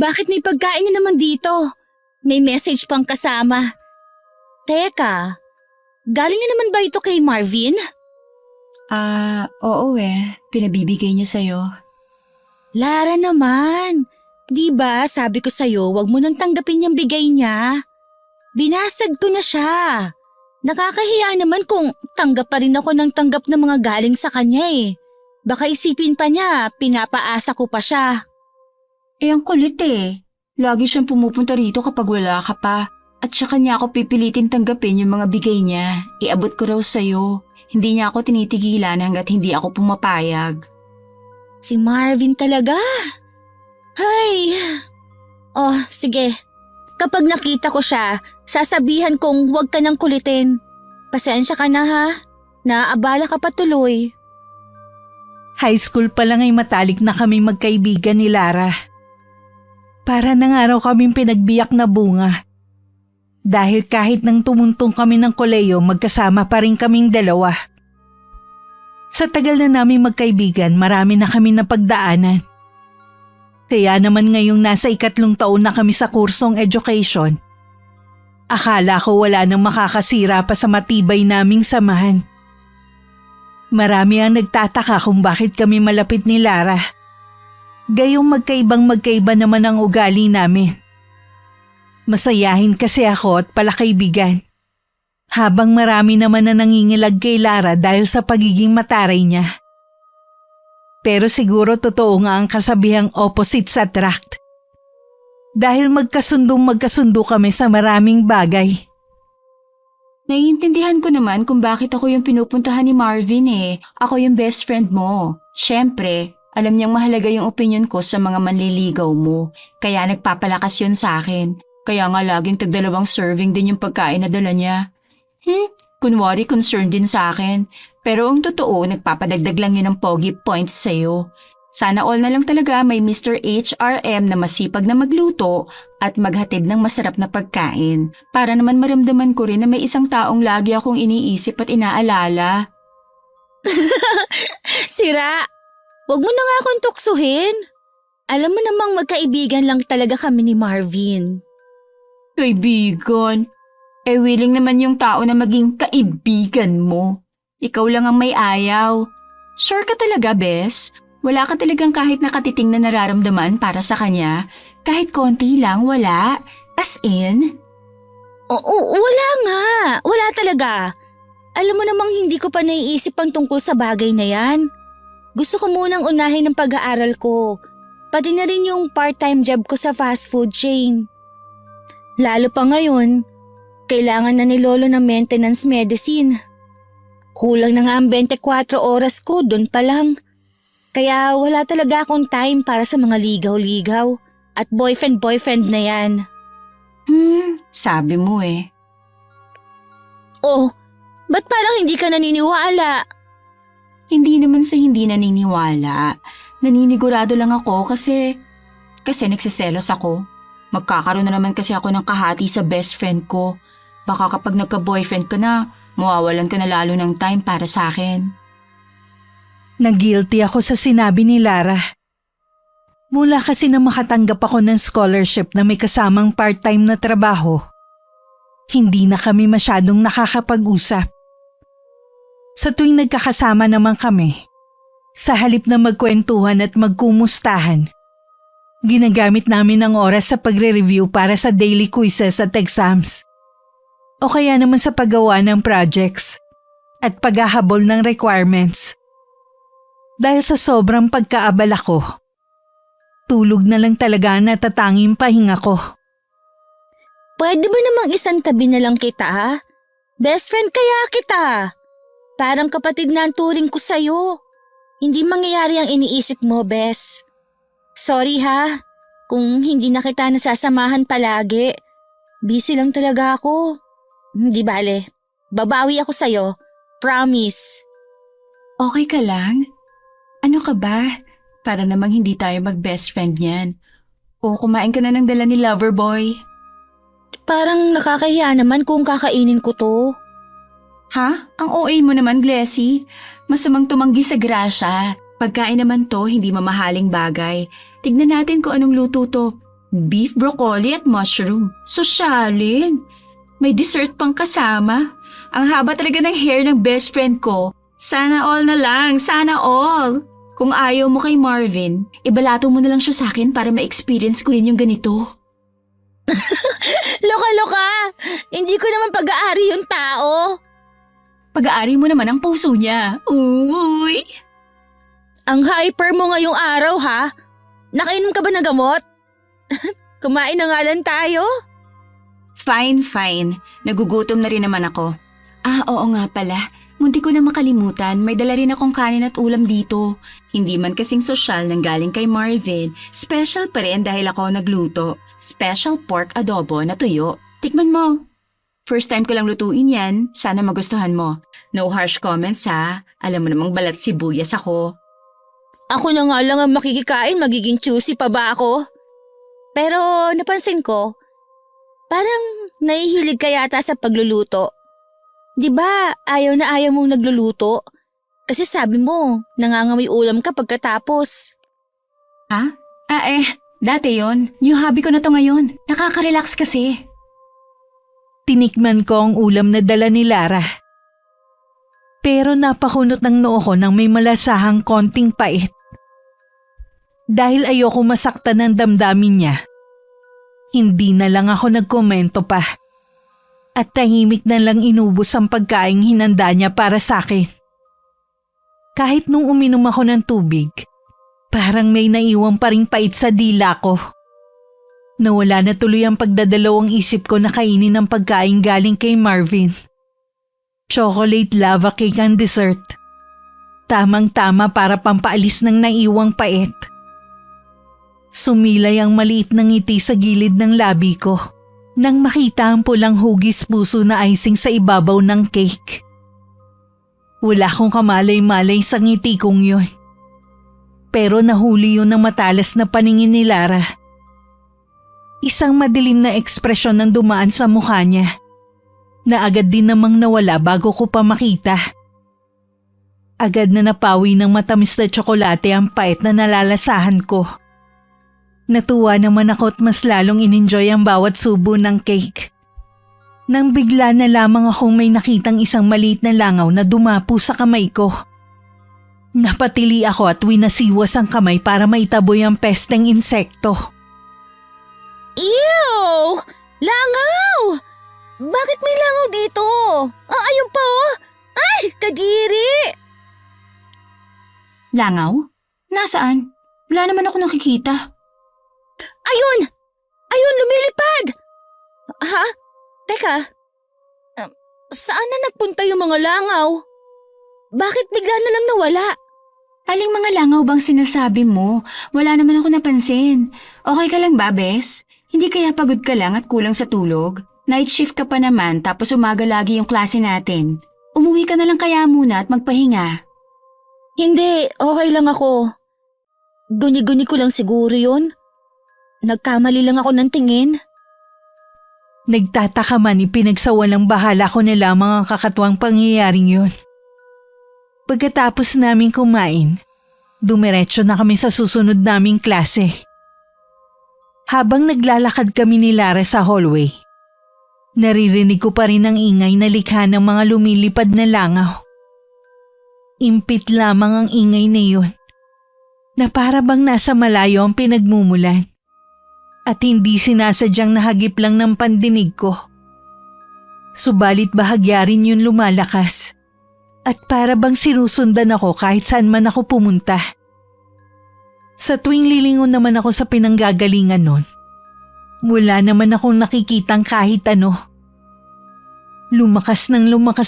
Bakit may pagkain na naman dito? May message pang kasama. Teka, galing na naman ba ito kay Marvin? Oo pinabibigay niya sa'yo. Lara naman, di ba sabi ko sa'yo wag mo nang tanggapin yung bigay niya? Binasad ko na siya. Nakakahiya naman kung tanggap pa rin ako ng tanggap ng mga galing sa kanya eh. Baka isipin pa niya, pinapaasa ko pa siya. Ang kulit eh. Lagi siyang pumupunta rito kapag wala ka pa. At saka niya ako pipilitin tanggapin yung mga bigay niya. Iabot ko raw sa'yo. Hindi niya ako tinitigilan hanggat hindi ako pumapayag. Si Marvin talaga? Hay! Oh, sige. Kapag nakita ko siya, sasabihan kong huwag ka nang kulitin. Pasensya ka na ha. Naaabala ka pa tuloy. High school pa lang ay matalik na kami magkaibigan ni Lara. Para nang araw kaming pinagbiyak na bunga. Dahil kahit nang tumuntong kami ng koleyo, magkasama pa rin kaming dalawa. Sa tagal na namin magkaibigan, marami na kami napagdaanan. Kaya naman ngayong nasa 3 taon na kami sa kursong education, akala ko wala nang makakasira pa sa matibay naming samahan. Marami ang nagtataka kung bakit kami malapit ni Lara. Gayong magkaibang-magkaiba naman ang ugali namin. Masayahin kasi ako at palakaibigan. Habang marami naman na nangingilag kay Lara dahil sa pagiging mataray niya. Pero siguro totoo nga ang kasabihang opposites attract. Dahil magkasundo kami sa maraming bagay. Naiintindihan ko naman kung bakit ako yung pinupuntahan ni Marvin eh. Ako yung best friend mo. Siyempre, alam niyang mahalaga yung opinion ko sa mga manliligaw mo. Kaya nagpapalakas yun sa akin. Kaya nga laging tagdalawang serving din yung pagkain na dala niya. Kunwari concerned din sa akin. Pero ang totoo, nagpapadagdag lang yun ng pogi points sa'yo. Sana all na lang talaga may Mr. HRM na masipag na magluto at maghatid ng masarap na pagkain. Para naman maramdaman ko rin na may isang taong lagi akong iniisip at inaalala. Sira! Huwag mo na nga akong tuksuhin. Alam mo namang magkaibigan lang talaga kami ni Marvin. Kaibigan? Willing naman yung tao na maging kaibigan mo. Ikaw lang ang may ayaw. Sure ka talaga, Bes? Wala ka talagang kahit nakatiting na nararamdaman para sa kanya? Kahit konti lang, wala? As in? Oo, wala nga. Wala talaga. Alam mo namang hindi ko pa naiisip ang tungkol sa bagay na yan. Gusto ko munang unahin ang pag-aaral ko. Pati na rin yung part-time job ko sa fast food chain. Lalo pa ngayon, kailangan na ni Lolo ng maintenance medicine. Kulang na nga ang 24 oras ko, dun pa lang. Kaya wala talaga akong time para sa mga ligaw-ligaw at boyfriend-boyfriend na yan. Sabi mo eh. Oh, ba't parang hindi ka naniniwala? Hindi naman sa hindi naniniwala. Naninigurado lang ako kasi nagsiselos ako. Magkakaroon na naman kasi ako ng kahati sa best friend ko. Baka kapag nagka-boyfriend ka na, mawawalan ka na lalo ng time para sa akin. Nag-guilty ako sa sinabi ni Lara. Mula kasi na makatanggap ako ng scholarship na may kasamang part-time na trabaho, hindi na kami masyadong nakakapag-usap. Sa tuwing nagkakasama naman kami, sa halip na magkwentuhan at magkumustahan, ginagamit namin ang oras sa pagre-review para sa daily quizzes at exams. O kaya naman sa paggawa ng projects at paghahabol ng requirements. Dahil sa sobrang pagkaabala ko, tulog na lang talaga ang natatanging pahinga ko. Pwede ba namang isang tabi na lang kita ha? Best friend kaya kita. Parang kapatid na ang turing ko sa'yo. Hindi mangyayari ang iniisip mo, Bes. Sorry ha, kung hindi na kita nasasamahan palagi. Busy lang talaga ako. Hindi bale, babawi ako sa'yo. Promise. Okay ka lang? Ano ka ba? Para namang hindi tayo mag-best friend niyan. O kumain ka na ng dala ni Loverboy. Parang nakakahiya naman kung kakainin ko to. Ha? Ang OA mo naman, Glessy. Masamang tumanggi sa grasya. Pagkain naman to, hindi mamahaling bagay. Tignan natin kung anong luto to. Beef broccoli at mushroom. Sosyalin. May dessert pang kasama. Ang haba talaga ng hair ng best friend ko. Sana all na lang, sana all. Kung ayaw mo kay Marvin, ibalato mo na lang siya sa akin para ma-experience ko rin yung ganito. Loka-loka! Hindi ko naman pag-aari yung tao. Pag-aari mo naman ang puso niya. Uy! Ang hyper mo ngayong araw ha? Nakainom ka ba ng gamot? Kumain na nga lang tayo. Fine. Nagugutom na rin naman ako. Oo nga pala. Munti ko na makalimutan, may dala rin akong kanin at ulam dito. Hindi man kasing sosyal nang galing kay Marvin, special pa rin dahil ako nagluto. Special pork adobo na tuyo. Tikman mo. First time ko lang lutuin yan, sana magustuhan mo. No harsh comments ha, alam mo namang balat sibuyas ako. Ako na nga lang ang makikikain, magiging choosy pa ba ako? Pero napansin ko, parang nahihilig ka yata sa pagluluto. Di ba ayaw na ayaw mong nagluluto? Kasi sabi mo, nangangamoy ulam ka pagkatapos. Ha? Dati yon. New hobby ko na to ngayon. Nakaka-relax kasi. Tinikman ko ang ulam na dala ni Lara. Pero napakunot ng noo ko nang may malasahang konting pait. Dahil ayoko masaktan ng damdamin niya, hindi na lang ako nagkomento pa. At tahimik na lang inubos ang pagkaing hinanda niya para sa akin. Kahit nung uminom ako ng tubig, parang may naiwang pa ring pait sa dila ko. Nawala na tuloy ang pagdadalawang isip ko na kainin ang pagkain galing kay Marvin. Chocolate lava cake ang dessert. Tamang-tama para pampaalis ng naiwang pait. Sumilay ang maliit na ngiti sa gilid ng labi ko nang makita ang pulang hugis puso na icing sa ibabaw ng cake. Wala akong kamalay-malay sa ngiti kong yun. Pero nahuli yun ng matalas na paningin ni Lara. Isang madilim na ekspresyon ang dumaan sa mukha niya, na agad din namang nawala bago ko pa makita. Agad na napawi ng matamis na tsokolate ang pait na nalalasahan ko. Natuwa naman ako at mas lalong in-enjoy ang bawat subo ng cake. Nang bigla na lamang akong may nakitang isang maliit na langaw na dumapo sa kamay ko. Napatili ako at winasiwas ang kamay para maitaboy ang pesteng insekto. Ew! Langaw! Bakit may langaw dito? Ayun pa oh! Ay, kadiri! Langaw? Nasaan? Wala naman ako nakikita. Ayun! Ayun, lumilipad! Ha? Teka, saan na nagpunta yung mga langaw? Bakit bigla na lang nawala? Aling mga langaw bang sinasabi mo? Wala naman ako napansin. Okay ka lang ba, Bes? Hindi kaya pagod ka lang at kulang sa tulog? Night shift ka pa naman tapos umaga lagi yung klase natin. Umuwi ka na lang kaya muna at magpahinga. Hindi, okay lang ako. Guni-guni ko lang siguro yun. Nagkamali lang ako ng tingin. Nagtataka man ipinagsawalang bahala ko na lamang ang kakatuwang pangyayaring yun. Pagkatapos naming kumain, dumiretso na kami sa susunod naming klase. Habang naglalakad kami ni Lara sa hallway, naririnig ko pa rin ang ingay na likha ng mga lumilipad na langaw. Impit lamang ang ingay na yun, na para bang nasa malayo ang pinagmumulan. At hindi sinasadyang nahagip lang ng pandinig ko. Subalit bahagya rin yun lumalakas. At para bang sinusundan ako kahit saan man ako pumunta. Sa tuwing lilingon naman ako sa pinanggagalingan nun, wala naman akong nakikitang kahit ano. Lumakas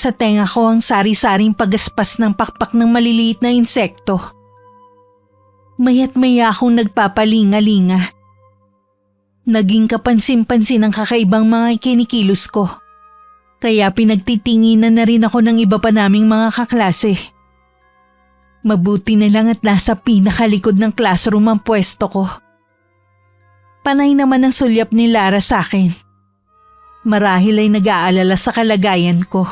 sa tenga ko ang sari-saring pagaspas ng pakpak ng maliliit na insekto. Maya't maya akong nagpapalinga-linga. Naging kapansin-pansin ang kakaibang mga kinikilos ko. Kaya pinagtitinginan na rin ako ng iba pa naming mga kaklase. Mabuti na lang at nasa pinakalikod ng classroom ang pwesto ko. Panay naman ang sulyap ni Lara sa akin. Marahil ay nag-aalala sa kalagayan ko.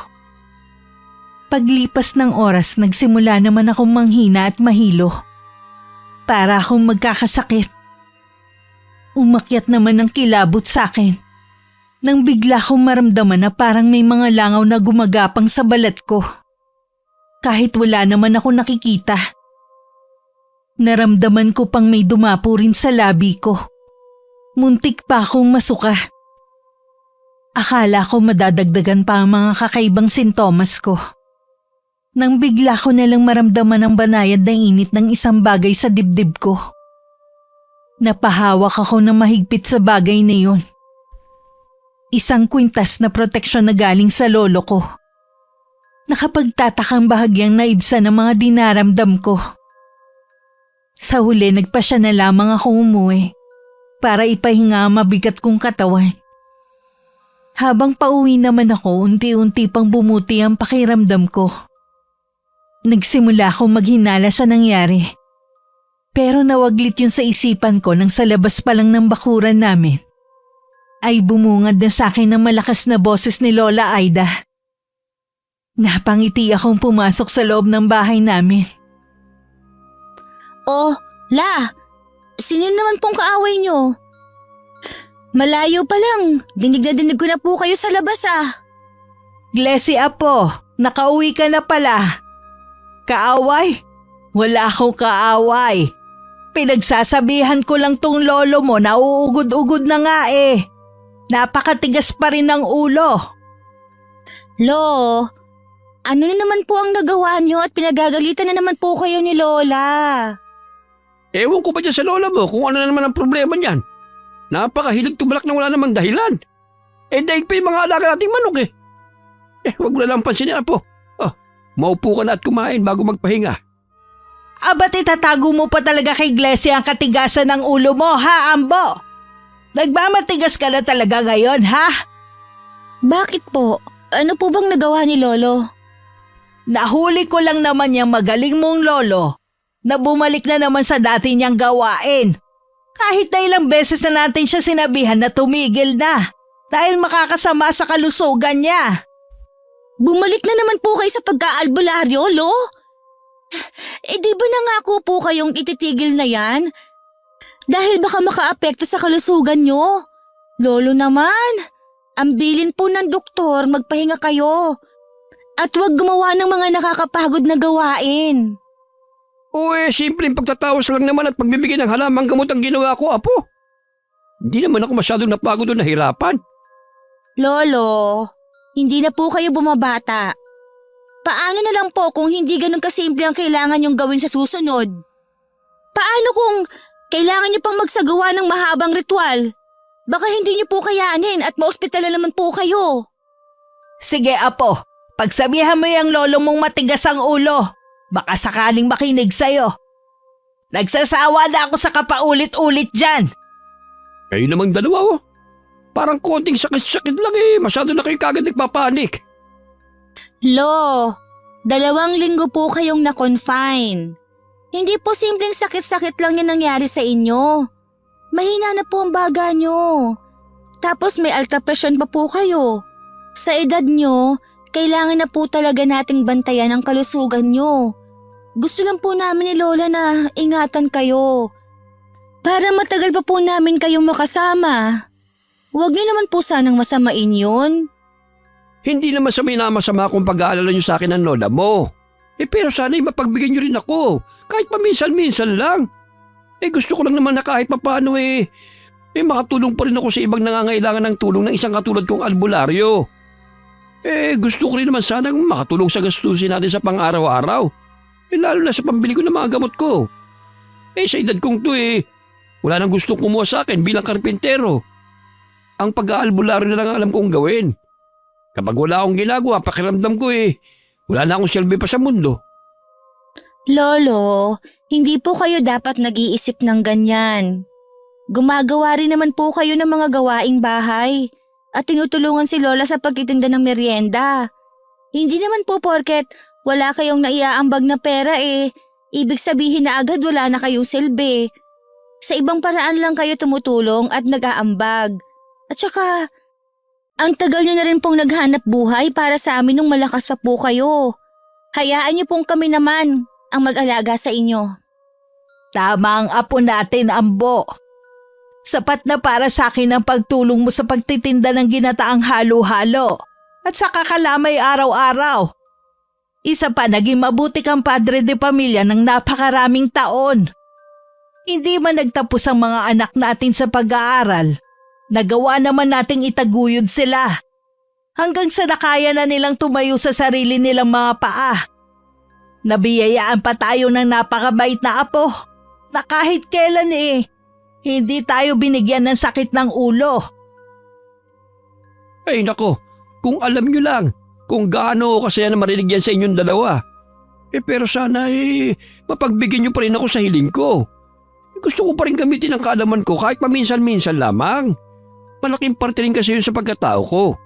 Paglipas ng oras, nagsimula naman akong manghina at mahilo. Para akong magkakasakit. Umakyat naman ang kilabot sa akin. Nang bigla kong maramdaman na parang may mga langaw na gumagapang sa balat ko. Kahit wala naman ako nakikita. Naramdaman ko pang may dumapo rin sa labi ko. Muntik pa akong masuka. Akala ko madadagdagan pa ang mga kakaibang sintomas ko. Nang bigla ko nalang maramdaman ang banayad na init ng isang bagay sa dibdib ko. Napahawak ako ng mahigpit sa bagay na yun. Isang kwintas na proteksyon na galing sa lolo ko. Nakapagtatakang bahagyang naibsa ng mga dinaramdam ko. Sa huli nagpa siya na lamang ako umuwi para ipahinga ang mabigat kong katawan. Habang pauwi naman ako, unti-unti pang bumuti ang pakiramdam ko. Nagsimula akong maghinala sa nangyari. Pero nawaglit yun sa isipan ko nang sa labas pa lang ng bakuran namin. Ay bumungad na sa akin ng malakas na boses ni Lola Aida. Napangiti akong pumasok sa loob ng bahay namin. Oh, La, sino naman pong kaaway nyo? Malayo pa lang, dinig na dinig ko na po kayo sa labas Glessy Apo, nakauwi ka na pala. Kaaway? Wala akong kaaway. Pinagsasabihan ko lang tong lolo mo na uugod-ugod na nga eh. Napakatigas pa rin ng ulo. Lo, ano na naman po ang nagawa nyo at pinagagalitan na naman po kayo ni Lola? Ewan ko ba dyan sa lola mo kung ano na naman ang problema niyan? Napakahilig tumalak na wala namang dahilan. Daig pa yung mga alaga nating manok eh. Wag mo na lang pansinin po. Maupo ka na at kumain bago magpahinga. Ba't itatago mo pa talaga kay Glessy ang katigasan ng ulo mo, ha, Ambo? Nagmamatigas ka na talaga ngayon, ha? Bakit po? Ano po bang nagawa ni Lolo? Nahuli ko lang naman yung magaling mong lolo na bumalik na naman sa dati niyang gawain. Kahit na ilang beses na natin siya sinabihan na tumigil na dahil makakasama sa kalusugan niya. Bumalik na naman po kayo sa pagkaalbularyo, Lo? Di ba nangako po kayong ititigil na yan? Dahil baka makaapekto sa kalusugan nyo. Lolo naman, ambilin po ng doktor magpahinga kayo. At huwag gumawa ng mga nakakapagod na gawain. Simpleng pagtatawas lang naman at pagbibigay ng halamang gamot ang ginawa ko, Apo. Hindi naman ako masyadong napagod o nahirapan. Lolo, hindi na po kayo bumabata. Paano na lang po kung hindi ganun kasimple ang kailangan yung gawin sa susunod? Paano kung kailangan nyo pang magsagawa ng mahabang ritual? Baka hindi nyo po kayanin at maospital na naman po kayo. Sige, Apo. Pagsabihan mo yung lolo mong matigas ang ulo. Baka sakaling makinig sa'yo. Nagsasawa na ako sa kapaulit-ulit dyan. Kayo namang dalawa, Parang konting sakit-sakit lang Masyado na kayo kagad nagpapanik. Lo, 2 linggo po kayong na-confine. Hindi po simpleng sakit-sakit lang yung nangyari sa inyo. Mahina na po ang baga nyo. Tapos may alta presyon pa po kayo. Sa edad nyo, kailangan na po talaga nating bantayan ang kalusugan nyo. Gusto lang po namin ni Lola na ingatan kayo. Para matagal pa po namin kayong makasama. Huwag niyo naman po sanang masamain yun. Hindi naman sa minamasama kung pag-aalala niyo sa akin ng lola mo. Pero sana'y mapagbigyan niyo rin ako. Kahit paminsan-minsan lang. Gusto ko lang naman na kahit papaano makatulong pa rin ako sa ibang nangangailangan ng tulong ng isang katulad kong albularyo. Gusto ko rin naman sanang makatulong sa gastusin natin sa pang-araw-araw. Lalo na sa pambili ko ng mga gamot ko. Sa edad kong to wala nang gustong kumuha sa akin bilang karpintero. Ang pag-aalbularyo na lang ang alam kong gawin. Kapag wala akong ginagawa, pakiramdam ko wala na akong silbi pa sa mundo. Lolo, hindi po kayo dapat nag-iisip ng ganyan. Gumagawa rin naman po kayo ng mga gawaing bahay at tinutulungan si Lola sa pagtitinda ng merienda. Hindi naman po porket wala kayong naiaambag na pera ibig sabihin na agad wala na kayong silbi. Sa ibang paraan lang kayo tumutulong at nag-aambag. At saka, ang tagal nyo na rin pong naghanap buhay para sa amin nung malakas pa po kayo. Hayaan niyo pong kami naman ang mag-alaga sa inyo. Tama ang apo natin, Ambo. Sapat na para sa akin ang pagtulong mo sa pagtitinda ng ginataang halo-halo at sa kakalamay araw-araw. Isa pa, naging mabuti kang padre de pamilya ng napakaraming taon. Hindi man nagtapos ang mga anak natin sa pag-aaral, nagawa naman nating itaguyod sila. Hanggang sa nakaya na nilang tumayo sa sarili nilang mga paa. Nabiyayaan pa tayo ng napakabait na apo na kahit kailan hindi tayo binigyan ng sakit ng ulo. Ay nako, kung alam nyo lang kung gaano ako kasaya na marinig yan sa inyong dalawa. Pero sana mapagbigyan nyo pa rin ako sa hiling ko. Gusto ko pa rin gamitin ang kaalaman ko kahit paminsan-minsan lamang. Malaking parte rin kasi yun sa pagkatao ko.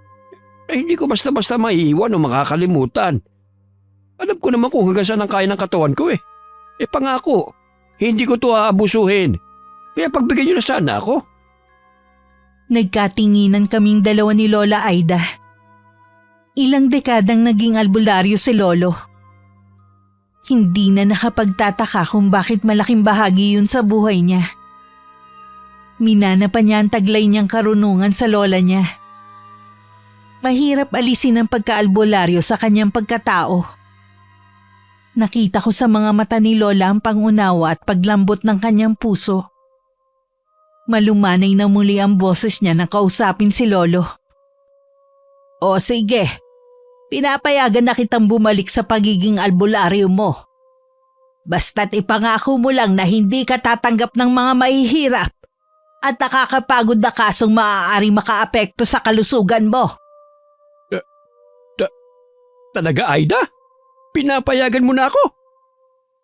Hindi ko basta-basta maiiwan o makakalimutan. Alam ko naman kung hanggang saan ang kaya ng katawan ko . Pangako, hindi ko to aabusuhin. Kaya pagbigyan nyo na sana ako. Nagkatinginan kaming dalawa ni Lola Aida. Ilang dekadang naging albularyo si Lolo. Hindi na nakapagtataka kung bakit malaking bahagi yun sa buhay niya. Minana pa niya ang taglay niyang karunungan sa lola niya. Mahirap alisin ang pagkaalbularyo sa kanyang pagkatao. Nakita ko sa mga mata ni Lola ang pangunawa at paglambot ng kanyang puso. Malumanay na muli ang boses niya nang kausapin si Lolo. O sige, pinapayagan na kitang bumalik sa pagiging albularyo mo. Basta't ipangako mo lang na hindi ka tatanggap ng mga mahihirap at nakakapagod na kasong maaaring makaapekto sa kalusugan mo. Talaga, Aida? Pinapayagan mo na ako?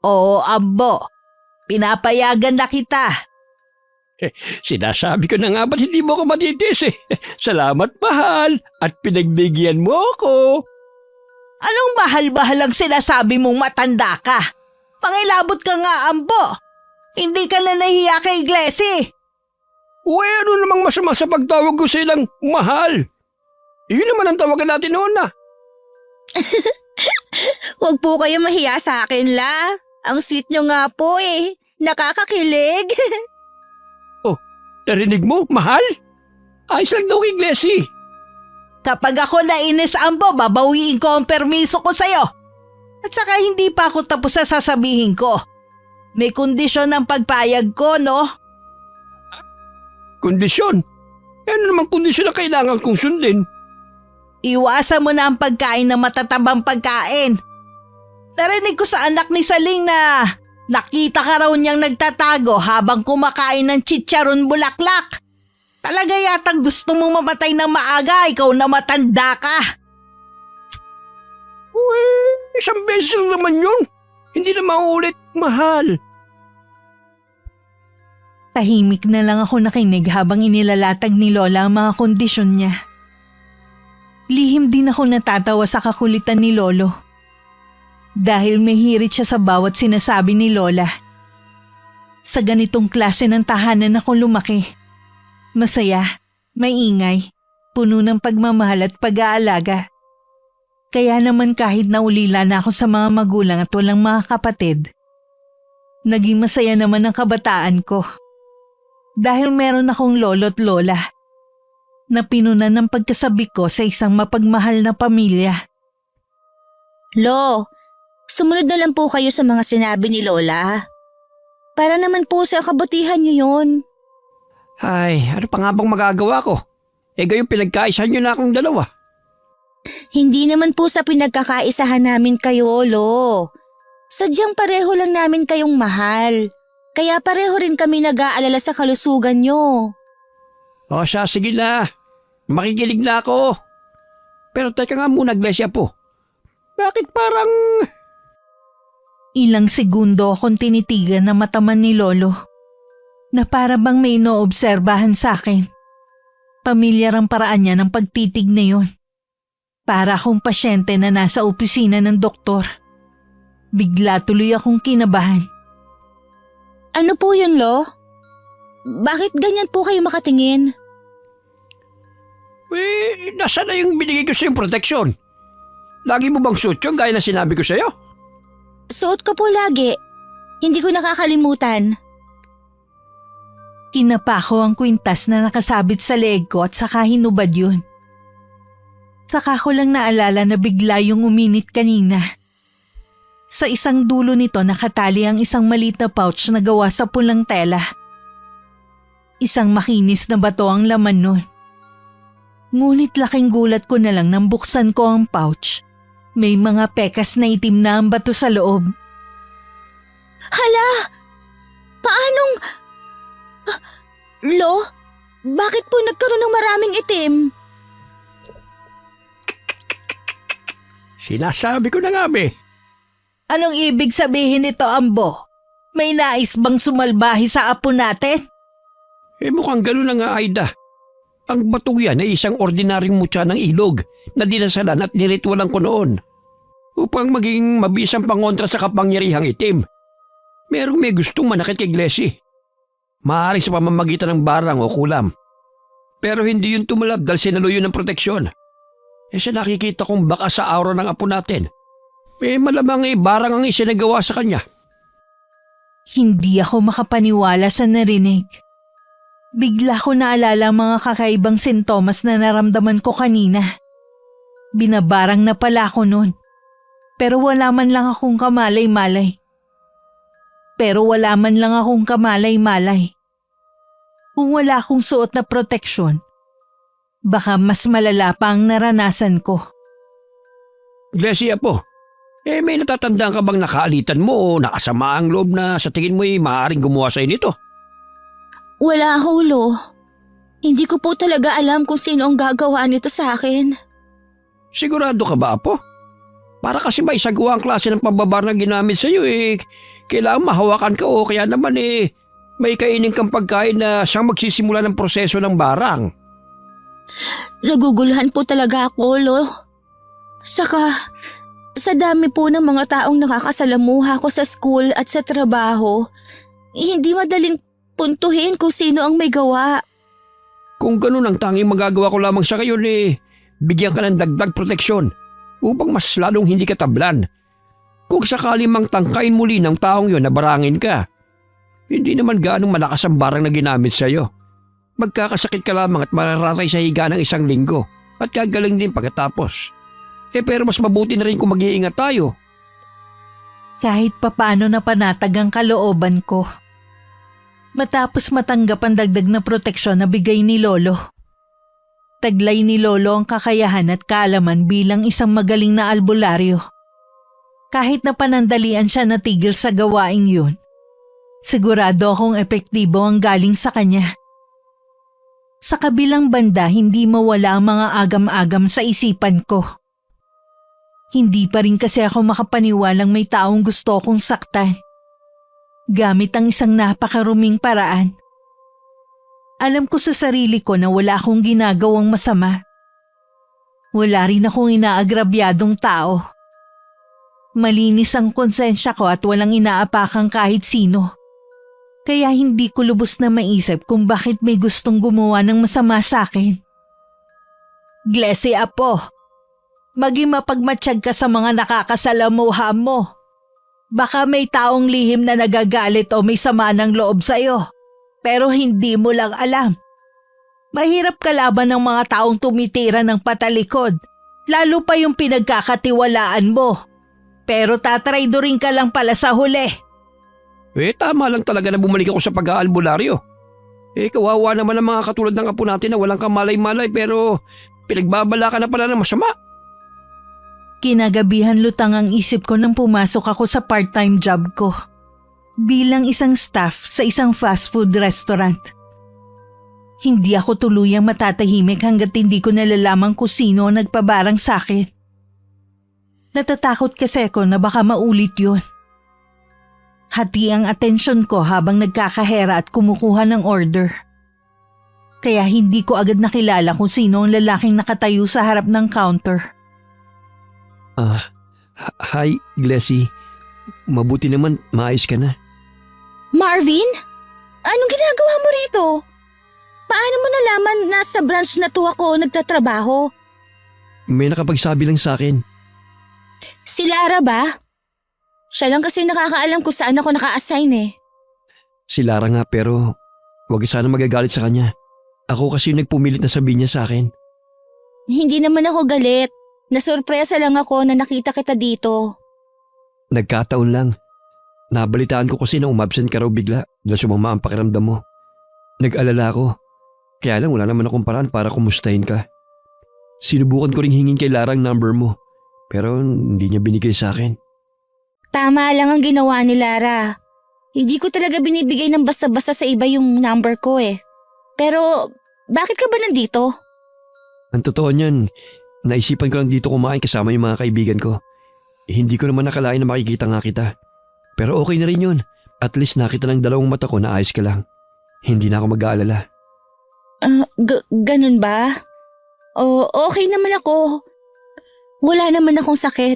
Oo, Ambo. Pinapayagan na kita. Sinasabi ko na nga ba't hindi mo ako matitis . Salamat, mahal. At pinagbigyan mo ako. Anong mahal-mahal ang sinasabi mong matanda ka? Pangilabot ka nga, Ambo. Hindi ka na nahiya kay Glessy. Ano namang masama sa pagtawag ko sa ilang mahal? Yun naman ang tawagan natin noon na. Huwag po kayo mahiya sa akin, La. Ang sweet nyo nga po . Nakakakilig. Narinig mo, mahal? Ayos lang daw kay Glessy. Kapag ako nainis, Ambo, babawiin ko ang permiso ko sa'yo. At saka hindi pa ako tapos sa sasabihin ko. May kondisyon ang pagpayag ko, no? Kondisyon? Ano namang kondisyon na kailangan kong sundin? Iwasan mo na ang pagkain na matatabang pagkain. Narinig ko sa anak ni Saling na nakita ka raw niyang nagtatago habang kumakain ng chicharon bulaklak. Talaga yatang gusto mong mamatay ng maaga, ikaw na matanda ka. Isang beses lang naman yun. Hindi na mauulit, mahal. Tahimik na lang ako nakinig habang inilalatag ni Lola ang mga kondisyon niya. Lihim din ako natatawa sa kakulitan ni Lolo. Dahil may hirit siya sa bawat sinasabi ni Lola. Sa ganitong klase ng tahanan ako lumaki. Masaya, maingay, puno ng pagmamahal at pag-aalaga. Kaya naman kahit naulila na ako sa mga magulang at walang mga kapatid, naging masaya naman ang kabataan ko. Dahil meron akong lolo't lola na pinunan ng pagkasabi ko sa isang mapagmahal na pamilya. Lo, sumunod na lang po kayo sa mga sinabi ni Lola. Para naman po sa kabutihan niyo yun. Ay, ano pa nga bang magagawa ko? Gayon pinagkaisa nyo na akong dalawa. Hindi naman po sa pinagkakaisahan namin kayo, Lo. Sadyang pareho lang namin kayong mahal. Kaya pareho rin kami nag-aalala sa kalusugan nyo. O siya, sige na. Makikinig na ako. Pero teka nga muna, Iglesia po. Bakit parang... Ilang segundo akong tinitigan na mataman ni Lolo na para bang may inoobserbahan sa akin. Pamilyar ang paraan niya ng pagtitig na yun. Para akong pasyente na nasa opisina ng doktor. Bigla tuloy akong kinabahan. Ano po yun, Lo? Bakit ganyan po kayo makatingin? Nasa na yung binigay ko sa yung proteksyon? Lagi mo bang suot yun gaya na sinabi ko sa'yo? Suot ko po lagi. Hindi ko nakakalimutan. Kinapa ko ang kwintas na nakasabit sa leeg ko at saka hinubad yun. Saka ko lang naalala na bigla yung uminit kanina. Sa isang dulo nito nakatali ang isang maliit na pouch na gawa sa pulang tela. Isang makinis na bato ang laman nun. Ngunit laking gulat ko na lang nang buksan ko ang pouch. May mga pekas na itim na ang bato sa loob. Hala! Paanong… Lo? Bakit po nagkaroon ng maraming itim? Sinasabi ko na nga, be. Anong ibig sabihin nito, Ambo? May nais bang sumalbahi sa apo natin? Mukhang gano'n na nga, Aida. Ang batong yan ay isang ordinaryong mutya ng ilog na dinasalan at niritwalan ko noon upang maging mabisang pangontra sa kapangyarihang itim. Merong may gustong manakit kay Glessy. Maaari sa pamamagitan ng barang o kulam. Pero hindi yun tumalab dahil sinaluyo ng proteksyon. Sa nakikita kong baka sa aura ng apo natin, malamang barang ang isinagawa sa kanya. Hindi ako makapaniwala sa narinig. Bigla ko naalala ang mga kakaibang sintomas na naramdaman ko kanina. Binabarang na pala ako noon. Pero wala man lang akong kamalay-malay. Kung wala akong suot na proteksyon, baka mas malala pa ang naranasan ko. Glessy, apo, may natatandaan ka bang nakaalitan mo o nakasama ang loob na sa tingin mo'y maaaring gumawa sa'yo nito? Wala, Lo. Hindi ko po talaga alam kung sino ang gagawa nito sa akin. Sigurado ka ba, apo? Para kasi ba isagawa ang klase ng pambabar na ginamit sa'yo kailangan mahawakan ka o kaya naman may kainin kang pagkain na siyang magsisimula ng proseso ng barang. Naguguluhan po talaga ako, Lo. Saka, sa dami po ng mga taong nakakasalamuha ko sa school at sa trabaho, hindi madaling puntuhin kung sino ang may gawa. Kung ganun ang tanging magagawa ko lamang sa ngayon bigyan ka ng dagdag proteksyon upang mas lalong hindi ka tablan. Kung sakali mang tangkain muli ng taong yon na barangin ka, hindi naman gaanong malakas ang barang na ginamit sa'yo. Magkakasakit ka lamang at mararatay sa higa ng 1 linggo at gagaling din pagkatapos. Pero mas mabuti na rin kung mag-iingat tayo. Kahit papano na panatag ang kalooban ko. Matapos matanggap ang dagdag na proteksyon na bigay ni Lolo. Taglay ni Lolo ang kakayahan at kaalaman bilang isang magaling na albularyo. Kahit na panandalian siya natigil sa gawaing yun, sigurado akong epektibo ang galing sa kanya. Sa kabilang banda, hindi mawala ang mga agam-agam sa isipan ko. Hindi pa rin kasi ako makapaniwalang may taong gusto akong saktan. Gamit ang isang napakaruming paraan. Alam ko sa sarili ko na wala akong ginagawang masama. Wala rin akong inaagrabyadong tao. Malinis ang konsensya ko at walang inaapakang kahit sino. Kaya hindi ko lubos na maisip kung bakit may gustong gumawa ng masama sa akin. Glessy, apo, maging mapagmatsyag ka sa mga nakakasalamuha mo. Baka may taong lihim na nagagalit o may sama ng loob sa'yo, pero hindi mo lang alam. Mahirap kalaban ng mga taong tumitira ng patalikod, lalo pa yung pinagkakatiwalaan mo. Pero tatraydorin ka lang pala sa huli. Tama lang talaga na bumalik ako sa pag-aalbularyo. Kawawa naman ang mga katulad ng apo natin na walang kamalay-malay pero pinagbabala ka na pala ng masama. Kinagabihan lutang ang isip ko nang pumasok ako sa part-time job ko. Bilang isang staff sa isang fast food restaurant. Hindi ako tuluyang matatahimik hanggat hindi ko nalalaman kung sino ang nagpabarang sa akin. Natatakot kasi ako na baka maulit yun. Hati ang atensyon ko habang nagkakahera at kumukuha ng order. Kaya hindi ko agad nakilala kung sino ang lalaking nakatayo sa harap ng counter. Hi, Glessy. Mabuti naman, maayos ka na. Marvin? Anong ginagawa mo rito? Paano mo nalaman na sa branch na to ako nagtatrabaho? May nakapagsabi lang sa akin. Si Lara ba? Siya lang kasi nakakaalam kung saan ako naka-assign eh. Si Lara nga pero Huwag ka sana magagalit sa kanya. Ako kasi yung nagpumilit na sabihin niya sa akin. Hindi naman ako galit. Nasurpresa lang ako na nakita kita dito. Nagkataon lang. Nabalitaan ko kasi na umabsent ka raw bigla dahil sumama ang pakiramdam mo. Nag-alala ako. Kaya lang wala naman akong paraan para kumustahin ka. Sinubukan ko ring hingin kay Lara ang number mo. Pero hindi niya binigay sa akin. Tama lang ang ginawa ni Lara. Hindi ko talaga binibigay ng basta-basta sa iba yung number ko eh. Pero bakit ka ba nandito? Ang totoo niyan, naisipan ko lang dito kumain kasama yung mga kaibigan ko. Hindi ko naman nakalain na makikita nga kita. Pero okay na rin yun. At least nakita ng dalawang mata ko na ayos ka lang. Hindi na ako mag-aalala. Ganun ba? Okay naman ako. Wala naman akong sakit.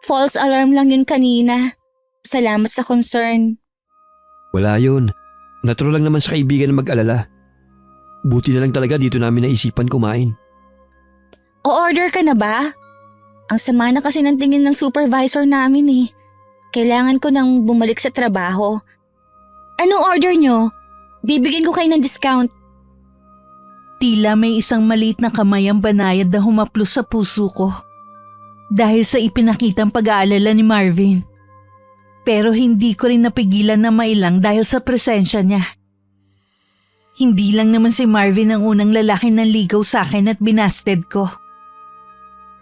False alarm lang yun kanina. Salamat sa concern. Wala yun. Natural lang naman sa kaibigan na mag-alala. Buti na lang talaga dito namin naisipan kumain. O-order ka na ba? Ang sama na kasi ng tingin ng supervisor namin eh. Kailangan ko nang bumalik sa trabaho. Anong order nyo? Bibigyan ko kayo ng discount. Tila may isang maliit na kamay ang banayad na humaplos sa puso ko. Dahil sa ipinakitang pag-aalala ni Marvin. Pero hindi ko rin napigilan na mailang dahil sa presensya niya. Hindi lang naman si Marvin ang unang lalaki na ligaw sa akin at binasted ko.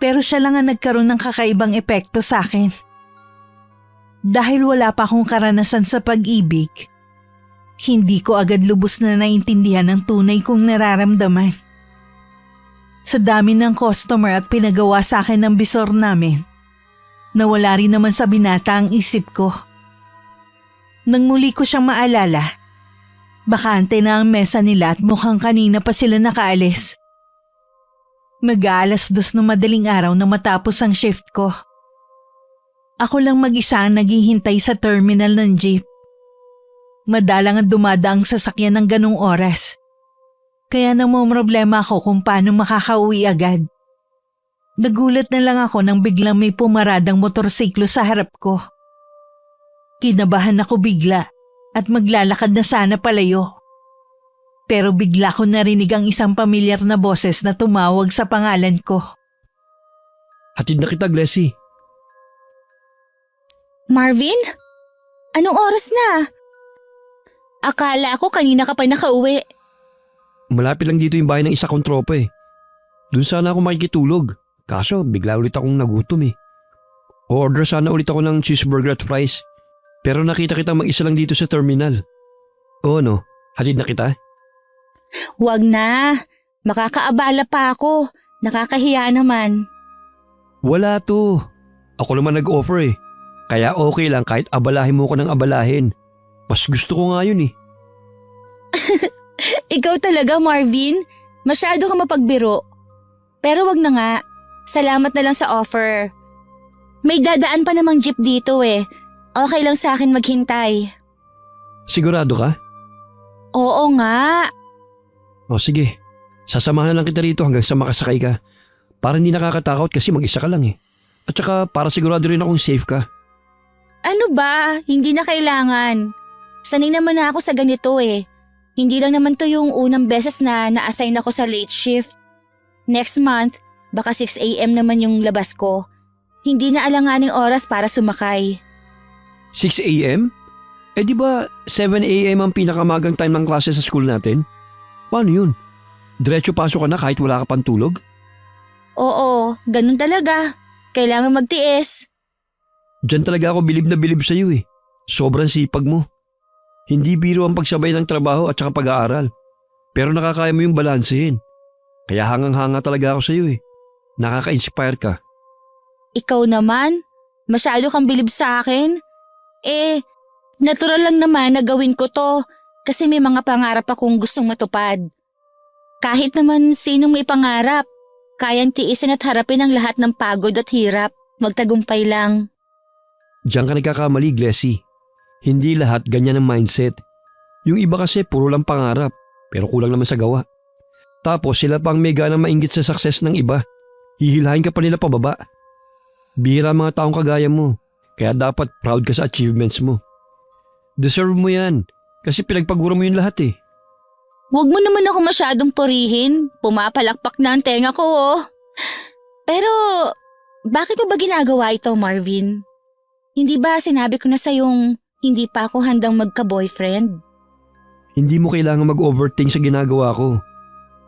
Pero siya lang ang nagkaroon ng kakaibang epekto sa akin. Dahil wala pa akong karanasan sa pag-ibig, hindi ko agad lubos na naintindihan ang tunay kong nararamdaman. Sa dami ng customer at pinagawa sa akin ng bisor namin, nawala rin naman sa binata ang isip ko. Nang muli ko siyang maalala, bakante na ang mesa nila at mukhang kanina pa sila nakaalis. Mag-aalas 2 ng madaling araw na matapos ang shift ko. Ako lang mag-isa ang naghihintay sa terminal ng jeep. Madalang ang dumadaang sasakyan ng ganong oras. Kaya namomroblema ako kung paano makakauwi agad. Nagulat na lang ako nang biglang may pumaradang motorsiklo sa harap ko. Kinabahan ako bigla at maglalakad na sana palayo. Pero bigla ko narinig ang isang pamilyar na boses na tumawag sa pangalan ko. Hatid na kita, Glessy. Marvin? Anong oras na? Akala ko kanina ka pa nakauwi. Malapit lang dito yung bahay ng isa kong tropa eh. Doon sana ako makikitulog. Kaso bigla ulit akong nagutom eh. O-order sana ulit ako ng cheeseburger at fries. Pero nakita kitang mag-isa lang dito sa terminal. O ano, hatid na kita? Wag na. Makakaabala pa ako. Nakakahiya naman. Wala to. Ako naman nag-offer eh. Kaya okay lang kahit abalahin mo ko ng abalahin. Mas gusto ko nga yun eh. Ikaw talaga, Marvin. Masyado ka mapagbiro. Pero wag na nga. Salamat na lang sa offer. May dadaan pa namang jeep dito eh. Okay lang sa akin maghintay. Sigurado ka? Oo nga. O sige, sasamahan lang kita rito hanggang sa makasakay ka. Para hindi nakakatakot kasi mag-isa ka lang eh. At saka para sigurado rin akong safe ka. Ano ba? Hindi na kailangan. Sanay naman na ako sa ganito eh. Hindi lang naman to yung unang beses na na-assign ako sa late shift. Next month, baka 6 a.m. naman yung labas ko. Hindi na alanganing oras para sumakay. 6 a.m.? Eh di ba 7 a.m. ang pinakamagang time ng klase sa school natin? Paano yun? Diretso pasok ka na kahit wala ka pang tulog? Oo, ganun talaga. Kailangan magtiis. Diyan talaga ako bilib na bilib sa'yo eh. Sobrang sipag mo. Hindi biro ang pagsabay ng trabaho at saka pag-aaral. Pero nakakaya mo yung balansehin. Kaya hangang-hanga talaga ako sa'yo eh. Nakaka-inspire ka. Ikaw naman, masyado kang bilib sa akin. Natural lang naman na gawin ko to kasi may mga pangarap akong gustong matupad. Kahit naman sinong may pangarap, kayang tiisin at harapin ang lahat ng pagod at hirap. Magtagumpay lang. Diyan ka nagkakamali, Glessy. Hindi lahat ganyan ang mindset. Yung iba kasi puro lang pangarap, pero kulang naman sa gawa. Tapos sila pang may ganang mainggit sa success ng iba. Hihilahin ka pa nila pababa. Bihira mga taong kagaya mo, kaya dapat proud ka sa achievements mo. Deserve mo yan, kasi pinagpagura mo yun lahat eh. Huwag mo naman ako masyadong purihin. Pumapalakpak na ang tenga ko oh. Pero, bakit mo ba ginagawa ito, Marvin? Hindi ba sinabi ko na sa'yong hindi pa ako handang magka-boyfriend? Hindi mo kailangan mag-overthink sa ginagawa ko.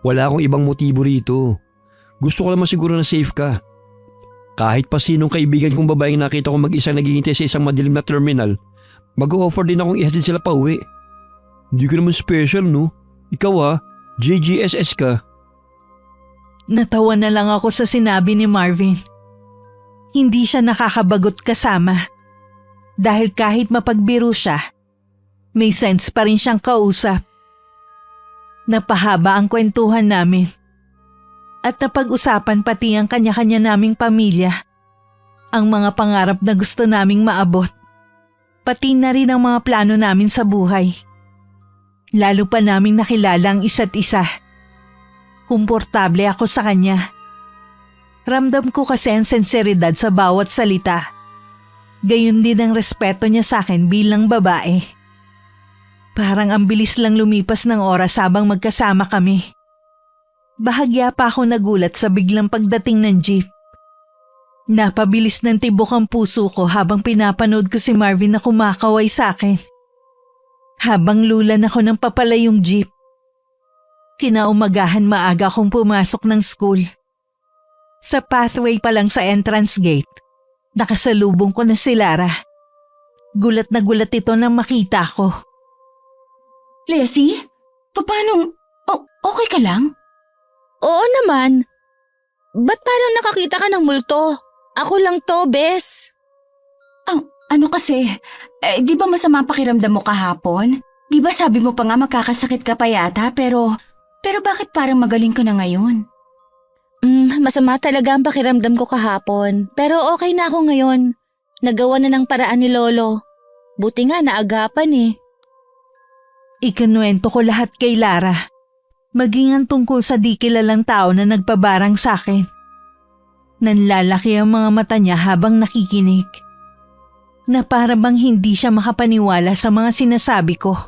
Wala akong ibang motibo rito. Gusto ko naman siguro na safe ka. Kahit pa sinong kaibigan kong babaeng nakita ko mag-isang naghihintay sa isang madilim na terminal, mag-o-offer din akong ihatid sila pa uwi. Hindi ko naman special, no? Ikaw JGSS ka. Natawa na lang ako sa sinabi ni Marvin. Hindi siya nakakabagot kasama. Dahil kahit mapagbiro siya, may sense pa rin siyang kausap. Napahaba ang kwentuhan namin. At napag-usapan pati ang kanya-kanya naming pamilya. Ang mga pangarap na gusto naming maabot. Pati na rin ang mga plano namin sa buhay. Lalo pa naming nakilala ang isa't isa. Komportable ako sa kanya. Ramdam ko kasi ang senseridad sa bawat salita. Gayon din ang respeto niya sa akin bilang babae. Parang ang bilis lang lumipas ng oras habang magkasama kami. Bahagya pa ako nagulat sa biglang pagdating ng jeep. Napabilis ng tibok ang puso ko habang pinapanood ko si Marvin na kumakaway sa akin. Habang lulan ako ng papalayong jeep. Kinaumagahan maaga akong pumasok ng school. Sa pathway pa lang sa entrance gate, nakasalubong ko na si Lara. Gulat na gulat ito nang makita ko. Leslie? Paano? Oh, okay ka lang? Oo naman. Ba't parang nakakita ka ng multo? Ako lang to, bes. Ano kasi? Di ba masama pakiramdam mo kahapon? Di ba sabi mo pa nga magkakasakit ka pa yata pero bakit parang magaling ka na ngayon? Masama talaga ang pakiramdam ko kahapon. Pero okay na ako ngayon. Nagawa na ng paraan ni Lolo. Buti nga naagapan eh. Ikinuwento ko lahat kay Lara. Maging ang tungkol sa di kilalang tao na nagpabarang sa akin. Nanlalaki ang mga mata niya habang nakikinig. Na para bang hindi siya makapaniwala sa mga sinasabi ko.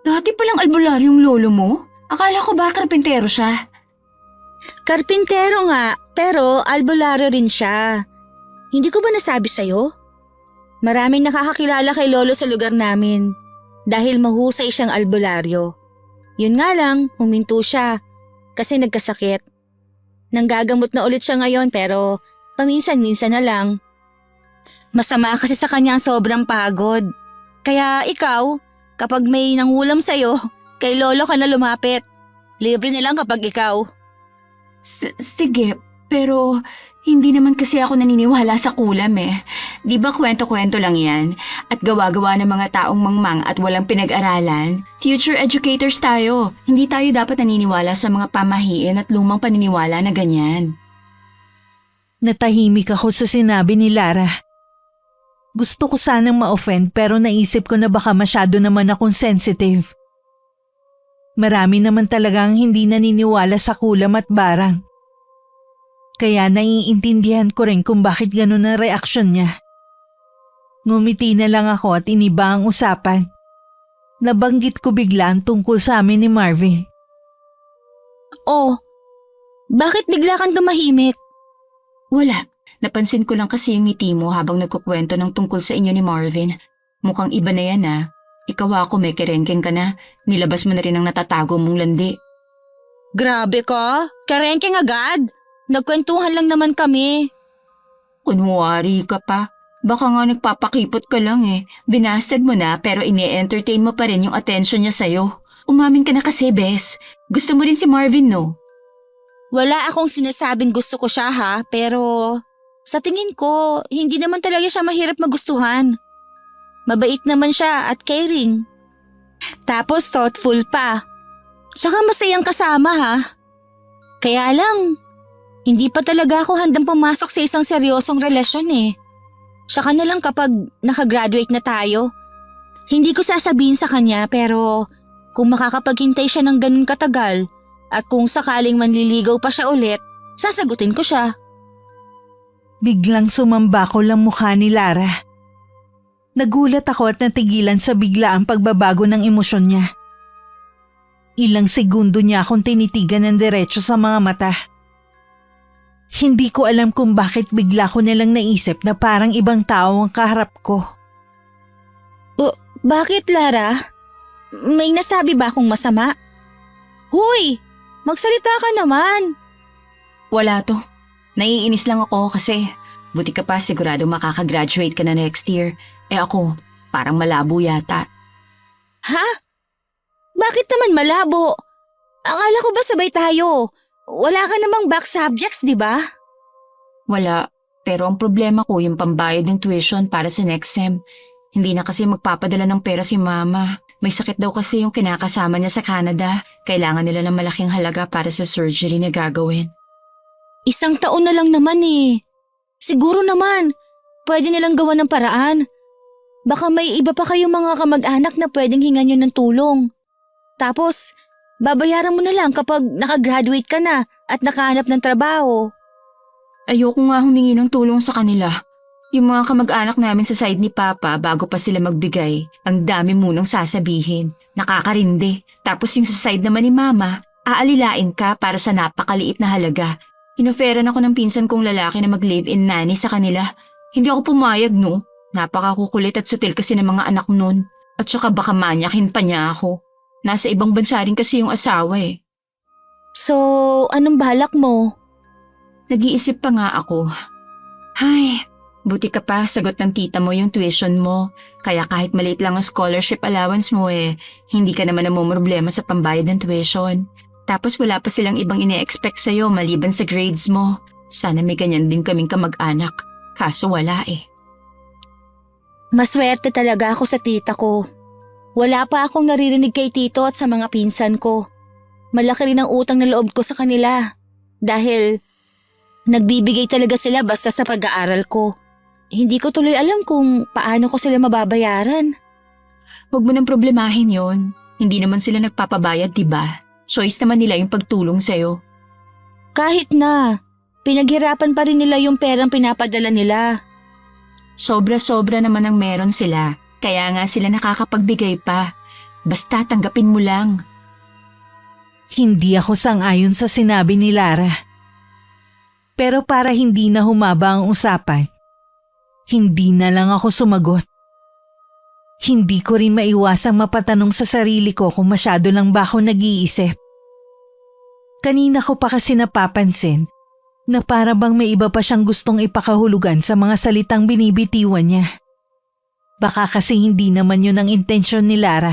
Dati palang albularyong lolo mo? Akala ko ba karpintero siya? Karpintero nga, pero albularyo rin siya. Hindi ko ba nasabi sa'yo? Maraming nakakakilala kay Lolo sa lugar namin dahil mahusay siyang albularyo. Yun nga lang, huminto siya kasi nagkasakit. Nanggagamot na ulit siya ngayon pero paminsan-minsan na lang. Masama kasi sa kanya ang sobrang pagod. Kaya ikaw, kapag may nangulam sa'yo, kay Lolo ka na lumapit. Libre na lang kapag ikaw. Sige, pero hindi naman kasi ako naniniwala sa kulam eh. Di ba kwento-kwento lang yan? At gawa-gawa ng mga taong mangmang at walang pinag-aralan? Future educators tayo. Hindi tayo dapat naniniwala sa mga pamahiin at lumang paniniwala na ganyan. Natahimik ako sa sinabi ni Lara. Gusto ko sanang ma-offend pero naisip ko na baka masyado naman akong sensitive. Marami naman talagang hindi naniniwala sa kulam at barang. Kaya naiintindihan ko rin kung bakit ganun ang reaksyon niya. Ngumiti na lang ako at iniba ang usapan. Nabanggit ko bigla ang tungkol sa amin ni Marvin. Oh, bakit bigla kang tumahimik? Wala. Napansin ko lang kasi yung ngiti mo habang nagkukwento ng tungkol sa inyo ni Marvin. Mukhang iba na yan ah. Ikaw ako may kerengkeng ka na. Nilabas mo na rin ang natatago mong landi. Grabe ka, kerengkeng agad. Nagkwentuhan lang naman kami. Kunwari ka pa. Baka nga nagpapakipot ka lang eh. Binasted mo na pero ini-entertain mo pa rin yung attention niya sa'yo. Umamin ka na kasi, Bes. Gusto mo rin si Marvin, no? Wala akong sinasabing gusto ko siya ha, pero sa tingin ko, hindi naman talaga siya mahirap magustuhan. Mabait naman siya at caring. Tapos thoughtful pa. Saka masayang kasama ha. Kaya lang, hindi pa talaga ako handang pumasok sa isang seryosong relasyon eh. Saka na lang kapag nakagraduate na tayo. Hindi ko sasabihin sa kanya pero kung makakapaghintay siya ng ganun katagal at kung sakaling manliligaw pa siya ulit, sasagutin ko siya. Biglang sumambako lang mukha ni Lara. Nagulat ako at natigilan sa biglaang pagbabago ng emosyon niya. Ilang segundo niya akong tinitigan ng diretso sa mga mata. Hindi ko alam kung bakit bigla ko nalang naisip na parang ibang tao ang kaharap ko. Bakit, Lara? May nasabi ba akong masama? Hoy! Magsalita ka naman! Wala to. Naiinis lang ako kasi buti ka pa sigurado makakagraduate ka na next year. Eh ako, parang malabo yata. Ha? Bakit naman malabo? Akala ko ba sabay tayo? Wala ka namang back subjects, di ba? Wala. Pero ang problema ko yung pambayad ng tuition para sa next sem. Hindi na kasi magpapadala ng pera si mama. May sakit daw kasi yung kinakasama niya sa Canada. Kailangan nila ng malaking halaga para sa surgery na gagawin. 1 taon na lang naman eh. Siguro naman, pwede nilang gawa ng paraan. Baka may iba pa kayong mga kamag-anak na pwedeng hingan nyo ng tulong. Tapos, babayaran mo na lang kapag nakagraduate ka na at nakahanap ng trabaho. Ayoko nga humingi ng tulong sa kanila. Yung mga kamag-anak namin sa side ni Papa bago pa sila magbigay, ang dami munang sasabihin. Nakakarindi. Tapos yung sa side naman ni Mama, aalilain ka para sa napakaliit na halaga. Inoferan ako ng pinsan kong lalaki na mag-live-in nanny sa kanila. Hindi ako pumayag, no? Napakakukulit at sutil kasi ng mga anak nun. At saka baka manyakin pa niya ako. Nasa ibang bansa rin kasi yung asawa eh. So, anong balak mo? Nag-iisip pa nga ako. Ay, buti ka pa sagot ng tita mo yung tuition mo. Kaya kahit maliit lang ang scholarship allowance mo hindi ka naman namumroblema sa pambayad ng tuition. Tapos wala pa silang ibang ine-expect sa'yo maliban sa grades mo. Sana may ganyan din kaming kamag-anak. Kaso wala eh. Maswerte talaga ako sa tita ko. Wala pa akong naririnig kay tito at sa mga pinsan ko. Malaki rin ang utang na loob ko sa kanila. Dahil nagbibigay talaga sila basta sa pag-aaral ko. Hindi ko tuloy alam kung paano ko sila mababayaran. Huwag mo nang problemahin yon. Hindi naman sila nagpapabayad, diba? Choice naman nila yung pagtulong sa'yo. Kahit na, pinaghirapan pa rin nila yung perang pinapadala nila. Sobra-sobra naman ang meron sila. Kaya nga sila nakakapagbigay pa. Basta tanggapin mo lang. Hindi ako sang-ayon sa sinabi ni Lara. Pero para hindi na humaba ang usapan, hindi na lang ako sumagot. Hindi ko rin maiwasang mapatanong sa sarili ko kung masyado lang ba ako nag-iisip. Kanina ko pa kasi napapansin na para bang may iba pa siyang gustong ipakahulugan sa mga salitang binibitiwan niya. Baka kasi hindi naman yun ang intensyon ni Lara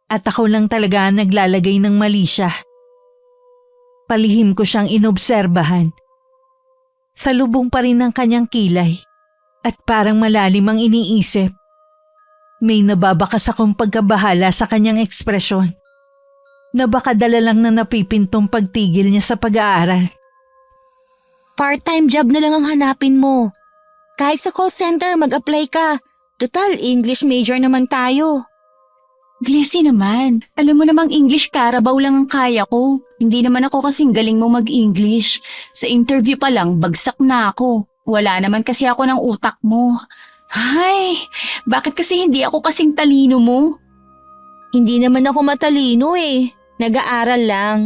at ako lang talaga ang naglalagay ng mali siya. Palihim ko siyang inobserbahan. Salubong pa rin ang kanyang kilay at parang malalim ang iniisip. May nababakas akong pagkabahala sa kanyang ekspresyon na baka dala lang na napipintong pagtigil niya sa pag-aaral. Part-time job na lang ang hanapin mo. Kahit sa call center mag-apply ka. Total, English major naman tayo. Glessy naman, alam mo namang English Carabao lang ang kaya ko. Hindi naman ako kasing galing mo mag-English. Sa interview pa lang, bagsak na ako. Wala naman kasi ako ng utak mo. Ay, bakit kasi hindi ako kasing talino mo? Hindi naman ako matalino eh. Nag-aaral lang.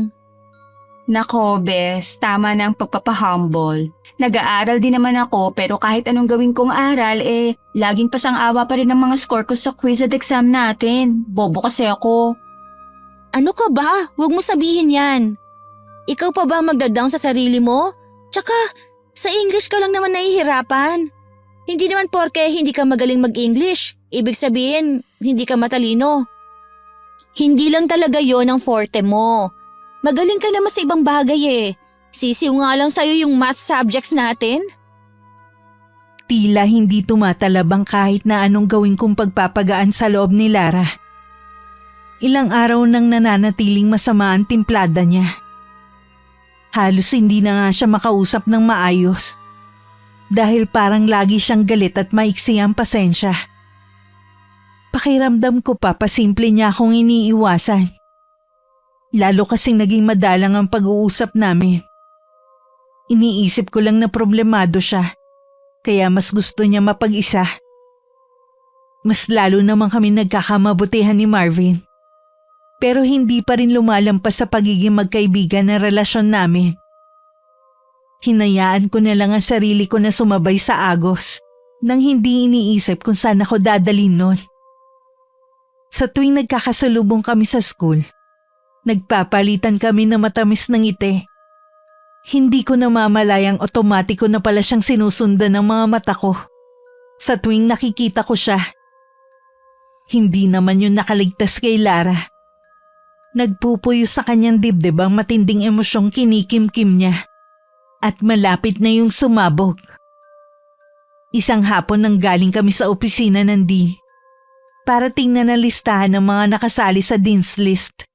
Nako, Bes, tama na ang pagpapahumble. Nag-aaral din naman ako pero kahit anong gawin kong aral laging pasang-awa pa rin ang mga score ko sa quiz at exam natin. Bobo kasi ako. Ano ka ba? Huwag mo sabihin yan. Ikaw pa ba magda-down sa sarili mo? Tsaka, sa English ka lang naman nahihirapan. Hindi naman porke hindi ka magaling mag-English, ibig sabihin hindi ka matalino. Hindi lang talaga yon ang forte mo. Magaling ka naman sa ibang bagay eh. Sisiw nga lang sa'yo yung math subjects natin. Tila hindi tumatalab ang kahit na anong gawin kong pagpapagaan sa loob ni Lara. Ilang araw nang nananatiling masama ang timplada niya. Halos hindi na nga siya makausap ng maayos. Dahil parang lagi siyang galit at maiksi ang pasensya. Pakiramdam ko pa pasimple niya akong iniiwasan. Lalo kasing naging madalang ang pag-uusap namin. Iniisip ko lang na problemado siya, kaya mas gusto niya mapag-isa. Mas lalo naman kami nagkakamabutihan ni Marvin. Pero hindi pa rin lumalampas sa pagiging magkaibigan na relasyon namin. Hinayaan ko na lang ang sarili ko na sumabay sa agos nang hindi iniisip kung saan ako dadalhin nun. Sa tuwing nagkakasalubong kami sa school, nagpapalitan kami ng matamis ng ngiti. Hindi ko namamalayang otomatiko na pala siyang sinusundan ng mga mata ko. Sa tuwing nakikita ko siya, hindi naman yun nakaligtas kay Lara. Nagpupuyo sa kanyang dibdib ang matinding emosyong kinikimkim niya at malapit na yung sumabog. Isang hapon nang galing kami sa opisina ng Dean para tingnan ang listahan ng mga nakasali sa Dean's List.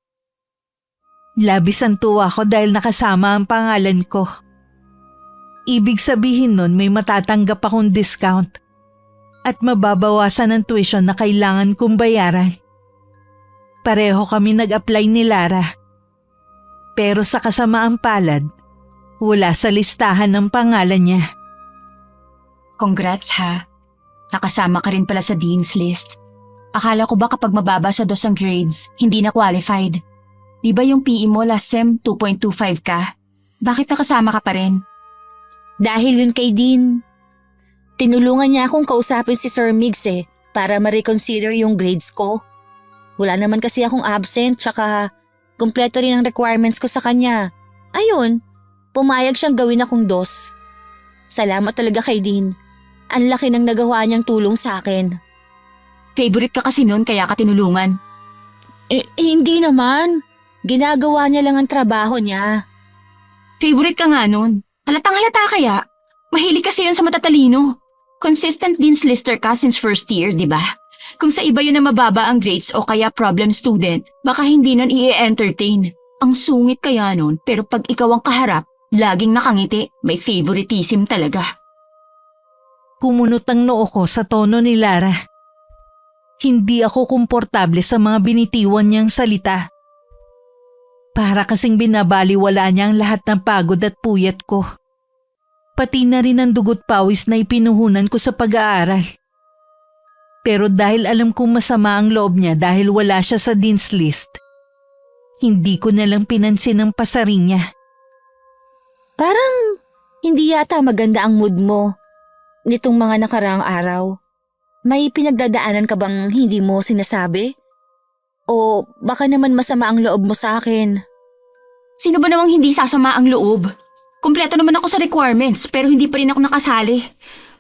Labis ang tuwa ko dahil nakasama ang pangalan ko. Ibig sabihin nun may matatanggap akong discount at mababawasan ang tuition na kailangan kong bayaran. Pareho kami nag-apply ni Lara. Pero sa kasamaang palad, wala sa listahan ng pangalan niya. Congrats ha. Nakasama ka rin pala sa Dean's List. Akala ko ba kapag mababa sa dos ang grades, hindi na qualified? Di ba yung PE mo last sem 2.25 ka? Bakit nakasama ka pa rin? Dahil yun kay Dean. Tinulungan niya akong kausapin si Sir Migs para ma-reconsider yung grades ko. Wala naman kasi akong absent tsaka kumpleto rin ang requirements ko sa kanya. Ayun, pumayag siyang gawin akong dos. Salamat talaga kay Dean. Ang laki ng nagawa niyang tulong sa akin. Favorite ka kasi nun kaya ka tinulungan. Hindi naman. Ginagawa niya lang ang trabaho niya. Favorite ka nga nun. Halatang halata kaya. Mahilig kasi yun sa matatalino. Consistent Dean's Lister ka since first year, di ba? Kung sa iba yun na mababa ang grades o kaya problem student, baka hindi nun i-entertain. Ang sungit kaya nun, pero pag ikaw ang kaharap, laging nakangiti, may favoritism talaga. Pumunot ang noo ko sa tono ni Lara. Hindi ako komportable sa mga binitiwan niyang salita. Para kasing binabaliwala niya ang lahat ng pagod at puyat ko. Pati na rin ang dugot pawis na ipinuhunan ko sa pag-aaral. Pero dahil alam kong masama ang loob niya dahil wala siya sa Dean's List, hindi ko na lang pinansin ang pasaring niya. Parang hindi yata maganda ang mood mo nitong mga nakaraang araw. May pinagdadaanan ka bang hindi mo sinasabi? O baka naman masama ang loob mo sa akin? Sino ba namang hindi sasama ang loob? Kumpleto naman ako sa requirements pero hindi pa rin ako nakasali.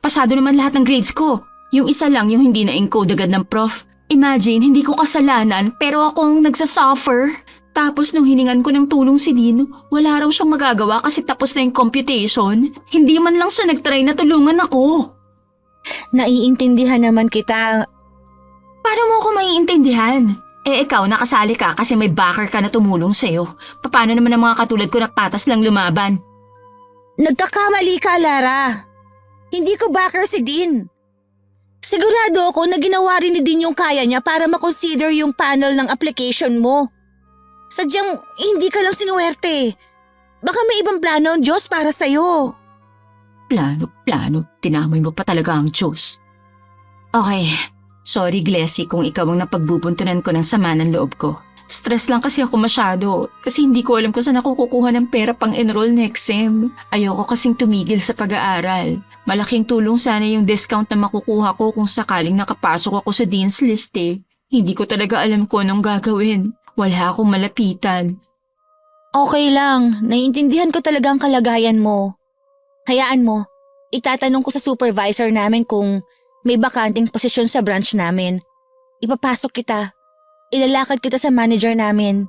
Pasado naman lahat ng grades ko. Yung isa lang yung hindi na-encode agad ng prof. Imagine, hindi ko kasalanan pero ako ang nagsasuffer. Tapos nung hiningan ko ng tulong si Dean, wala raw siyang magagawa kasi tapos na yung computation. Hindi man lang siya nagtry na tulungan ako. Naiintindihan naman kita. Paano mo ako maiintindihan? Ikaw nakasali ka kasi may backer ka na tumulong sa'yo. Paano naman ang mga katulad ko na patas lang lumaban? Nagkakamali ka, Lara. Hindi ko backer si Dean. Sigurado ako na ginawa rin ni Dean yung kaya niya para makonsider yung panel ng application mo. Sadyang hindi ka lang sinuwerte. Baka may ibang plano ang Diyos para sa'yo. Plano. Tinamoy mo pa talaga ang Diyos. Okay. Sorry, Glessy, kung ikaw ang napagbubuntunan ko ng sama ng loob ko. Stress lang kasi ako masyado kasi hindi ko alam kung saan ako kukuha ng pera pang enroll next sem. Ayoko kasing tumigil sa pag-aaral. Malaking tulong sana yung discount na makukuha ko kung sakaling nakapasok ako sa Dean's List eh. Hindi ko talaga alam kung anong gagawin. Wala akong malapitan. Okay lang, naiintindihan ko talaga ang kalagayan mo. Hayaan mo, itatanong ko sa supervisor namin kung may bakanting posisyon sa branch namin. Ipapasok kita. Ilalakad kita sa manager namin.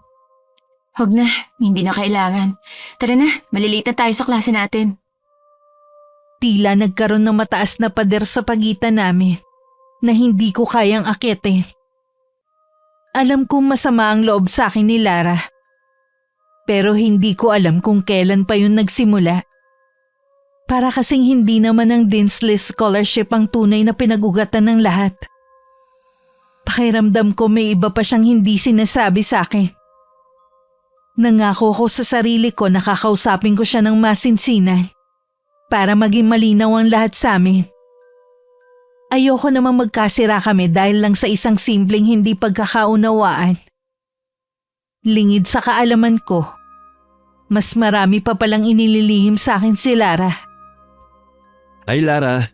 Huwag na, hindi na kailangan. Tara na, malilate na tayo sa klase natin. Tila nagkaroon ng mataas na pader sa pagitan namin na hindi ko kayang akitin. Alam kong masama ang loob sa akin ni Lara. Pero hindi ko alam kung kailan pa yun nagsimula. Para kasing hindi naman ang Dean's List Scholarship ang tunay na pinag-ugatan ng lahat. Pakiramdam ko may iba pa siyang hindi sinasabi sa akin. Nangako ko sa sarili ko na kakausapin ko siya ng masinsinan para maging malinaw ang lahat sa amin. Ayoko namang magkasira kami dahil lang sa isang simpleng hindi pagkakaunawaan. Lingid sa kaalaman ko, mas marami pa palang inililihim sa akin si Lara. Ay Lara,